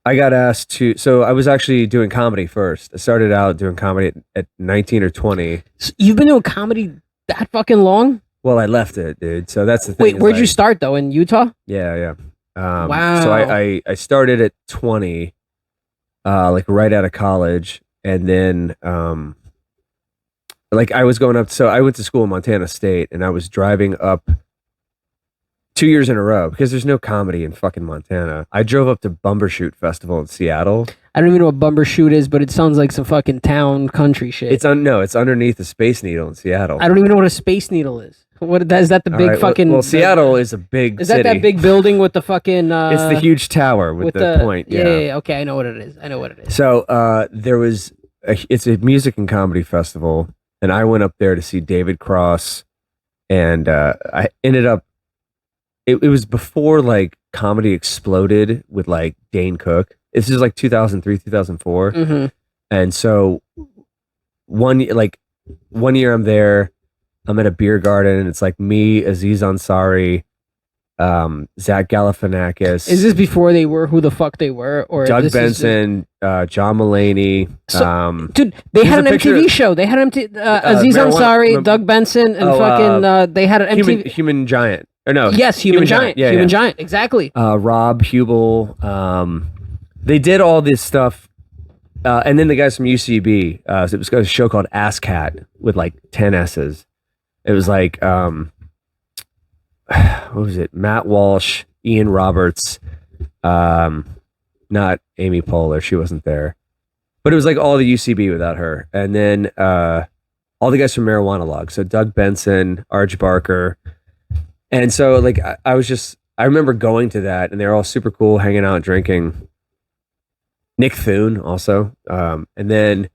Speaker 2: I got asked to. So I was actually doing comedy first. I started out doing comedy at 19 or 20.
Speaker 1: so you've been doing comedy that fucking long?
Speaker 2: Well, I left it, dude. So that's the thing.
Speaker 1: Wait,
Speaker 2: is
Speaker 1: where'd you
Speaker 2: like-
Speaker 1: start though? In Utah?
Speaker 2: Yeah, yeah.
Speaker 1: Wow.
Speaker 2: So I started at 20, like right out of college, and then like I was going up. So I went to school in Montana State, and I was driving up 2 years in a row because there's no comedy in fucking Montana. I drove up to Bumbershoot Festival in Seattle.
Speaker 1: I don't even know what Bumbershoot is, but it sounds like some fucking town country shit.
Speaker 2: It's underneath the Space Needle in Seattle.
Speaker 1: I don't even know what a Space Needle is. What is that? The
Speaker 2: All
Speaker 1: big
Speaker 2: right,
Speaker 1: fucking.
Speaker 2: well, Seattle is a big
Speaker 1: Is
Speaker 2: city.
Speaker 1: that big building with the fucking?
Speaker 2: It's the huge tower with the point.
Speaker 1: Yeah. Okay, I know what it is. I know what it is.
Speaker 2: So there was it's a music and comedy festival, and I went up there to see David Cross, and I ended up. It was before like comedy exploded with like Dane Cook. This is like 2003, 2004,
Speaker 1: Mm-hmm.
Speaker 2: and so one year I'm there. I'm at a beer garden, and it's like me, Aziz Ansari, Zach Galifianakis.
Speaker 1: Is this before they were who the fuck they were, or
Speaker 2: Doug
Speaker 1: this is just-
Speaker 2: Benson, John Mulaney.
Speaker 1: Dude, they had
Speaker 2: There's
Speaker 1: an
Speaker 2: a picture-
Speaker 1: MTV show. They had Aziz
Speaker 2: marijuana-
Speaker 1: Ansari, Doug Benson, and fucking. They had an MTV.
Speaker 2: Human Giant. Or no.
Speaker 1: Yes, Human Giant.
Speaker 2: Yeah,
Speaker 1: Human
Speaker 2: yeah.
Speaker 1: Giant. Exactly.
Speaker 2: Rob Hubel. They did all this stuff. And then the guys from UCB. So it was a show called Ass Cat with like 10 S's. It was like, what was it? Matt Walsh, Ian Roberts, not Amy Poehler. She wasn't there. But it was like all the UCB without her. And then all the guys from Marijuana Log. So Doug Benson, Arch Barker. And so like I remember going to that, and they were all super cool, hanging out, drinking. Nick Thune also. And then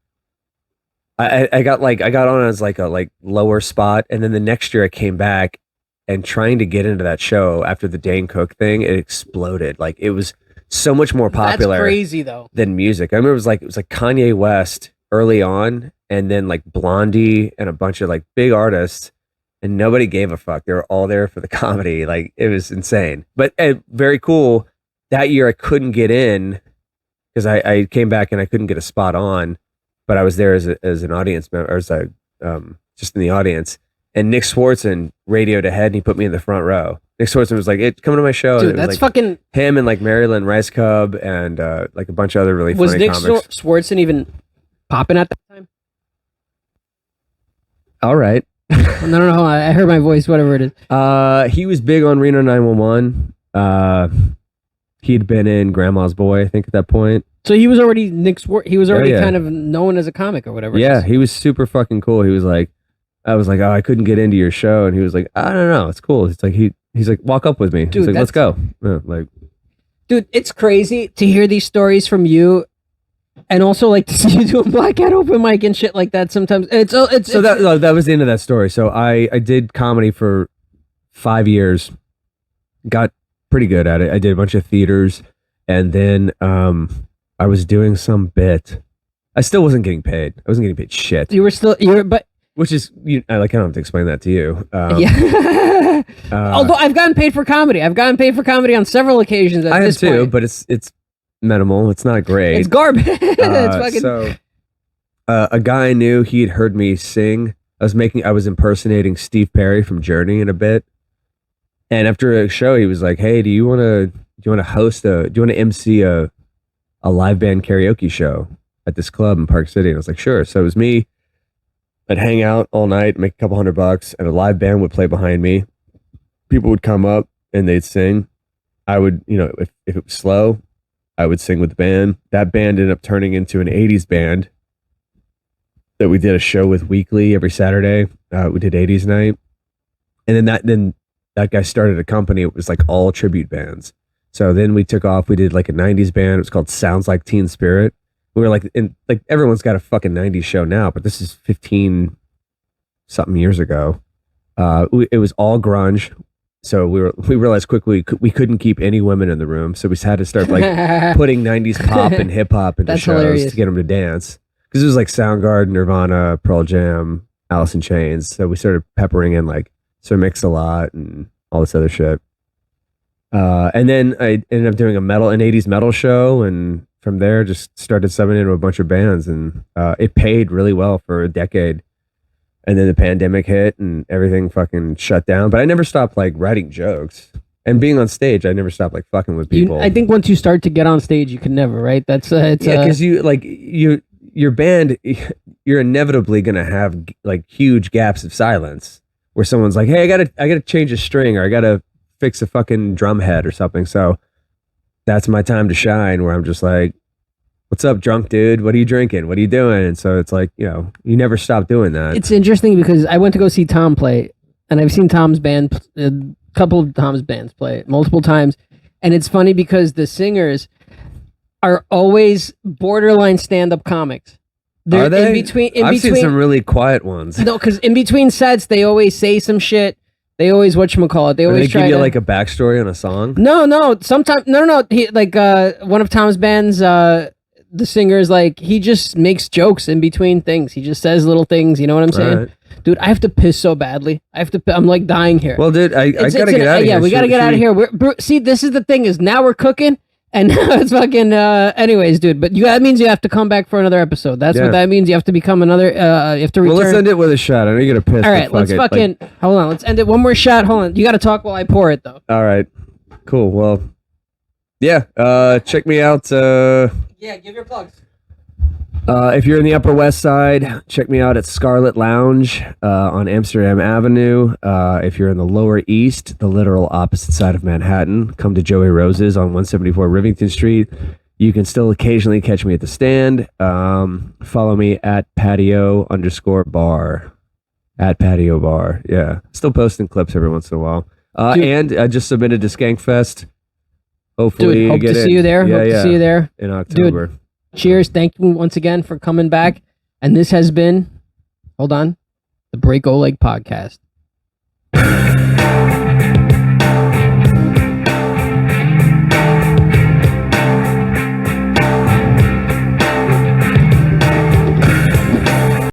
Speaker 2: I got on as like a lower spot, and then the next year I came back, and trying to get into that show after the Dane Cook thing, it exploded. Like it was so much more popular.
Speaker 1: That's crazy though.
Speaker 2: Than music. I remember it was like Kanye West early on, and then like Blondie and a bunch of like big artists, and nobody gave a fuck. They were all there for the comedy. Like it was insane, but very cool. That year I couldn't get in because I came back and I couldn't get a spot on. But I was there as an audience member, or as just in the audience. And Nick Swartzen radioed ahead, and he put me in the front row. Nick Swartzen was like, "Hey, come to my show."
Speaker 1: Dude,
Speaker 2: and it was
Speaker 1: that's
Speaker 2: like
Speaker 1: fucking.
Speaker 2: him and like Marilyn Rice Cub and like a bunch of other really
Speaker 1: Was
Speaker 2: funny
Speaker 1: Nick
Speaker 2: comics.
Speaker 1: Swartzen even popping at that time?
Speaker 2: All right.
Speaker 1: No. I heard my voice. Whatever it is.
Speaker 2: He was big on Reno 911. He'd been in Grandma's Boy, I think, at that point.
Speaker 1: So he was already He was already
Speaker 2: yeah.
Speaker 1: kind of known as a comic or whatever. it
Speaker 2: Yeah,
Speaker 1: is.
Speaker 2: he was super fucking cool. He was like, I was like, oh, I couldn't get into your show, and he was like, I don't know, it's cool. It's like he's like, walk up with me.
Speaker 1: Dude,
Speaker 2: He's like, let's go. Yeah, like,
Speaker 1: Dude, it's crazy to hear these stories from you, and also like to see you doing Black Hat open mic and shit like that. Sometimes
Speaker 2: so that was the end of that story. So I did comedy for 5 years, got pretty good at it. I did a bunch of theaters, and then I was doing some bit. I still wasn't getting paid. I wasn't getting paid shit.
Speaker 1: but
Speaker 2: Which is, I don't have to explain that to you.
Speaker 1: yeah. Although I've gotten paid for comedy. I've gotten paid for comedy on several occasions. At
Speaker 2: I have
Speaker 1: this
Speaker 2: too,
Speaker 1: point.
Speaker 2: but it's minimal. It's not great.
Speaker 1: It's garbage. It's fucking.
Speaker 2: So a guy I knew, he had heard me sing. I was impersonating Steve Perry from Journey in a bit. And after a show, he was like, "Hey, do you want to MC a live band karaoke show at this club in Park City?" And I was like, "Sure." So it was me. I'd hang out all night, make a couple $100, and a live band would play behind me. People would come up and they'd sing. I would, if it was slow, I would sing with the band. That band ended up turning into an 80s band that we did a show with weekly every Saturday. We did 80s night. And then that guy started a company. It was like all tribute bands. So then we took off. We did like a 90s band. It was called Sounds Like Teen Spirit. We were like, everyone's got a fucking 90s show now, but this is 15 something years ago. It was all grunge. So we realized quickly we couldn't keep any women in the room. So we had to start like putting 90s pop and hip hop into
Speaker 1: That's
Speaker 2: shows
Speaker 1: hilarious.
Speaker 2: to get them to dance. Because it was like Soundgarden, Nirvana, Pearl Jam, Alice in Chains. So we started peppering in like Sir Mix-a-Lot and all this other shit. And then I ended up doing an 80s metal show, and from there just started subbing into a bunch of bands, and it paid really well for a decade. And then the pandemic hit and everything fucking shut down. But I never stopped like writing jokes and being on stage. I never stopped like fucking with people.
Speaker 1: I think once you start to get on stage, you can never, right? That's
Speaker 2: because your band, you're inevitably gonna have like huge gaps of silence where someone's like, "Hey, I gotta change a string, or I gotta fix a fucking drum head or something." So that's my time to shine, where I'm just like, "What's up, drunk dude? What are you drinking? What are you doing?" And so it's like, you never stop doing that.
Speaker 1: It's interesting because I went to go see Tom play, and I've seen Tom's band, a couple of Tom's bands play multiple times. And it's funny because the singers are always borderline stand-up comics.
Speaker 2: Are they?
Speaker 1: In between,
Speaker 2: I've seen some really quiet ones.
Speaker 1: No, because in between sets, they always say some shit. They always, whatchamacallit, they always
Speaker 2: try to give you like a backstory on a song?
Speaker 1: No. Sometimes, no. He, like, one of Tom's bands, the singer is like, he just makes jokes in between things. He just says little things. You know what I'm saying?
Speaker 2: Right.
Speaker 1: Dude, I have to piss so badly. I'm like dying here.
Speaker 2: Well, dude, I gotta get out of here.
Speaker 1: Yeah, we gotta get out of here. See, this is the thing is now we're cooking, and now it's fucking. Anyways, dude, but that means you have to come back for another episode. That's what that means. You have to become another. You have to return.
Speaker 2: Well, let's end it with a shot. I know you're gonna piss.
Speaker 1: All right, let's fucking hold on. Let's end it. One more shot. Hold on. You got to talk while I pour it though.
Speaker 2: All right, cool. Well, yeah. Check me out.
Speaker 1: Yeah, give your plugs.
Speaker 2: If you're in the Upper West Side, check me out at Scarlet Lounge on Amsterdam Avenue. If you're in the Lower East, the literal opposite side of Manhattan, come to Joey Rose's on 174 Rivington Street. You can still occasionally catch me at the Stand. Follow me at patio_bar. At patio bar. Yeah. Still posting clips every once in a while. And I just submitted to Skankfest. Hopefully,
Speaker 1: dude, hope to see you there. Hope to see you there
Speaker 2: in October.
Speaker 1: Dude, cheers. Thank you once again for coming back. And this has been, hold on, the Break O Leg Podcast.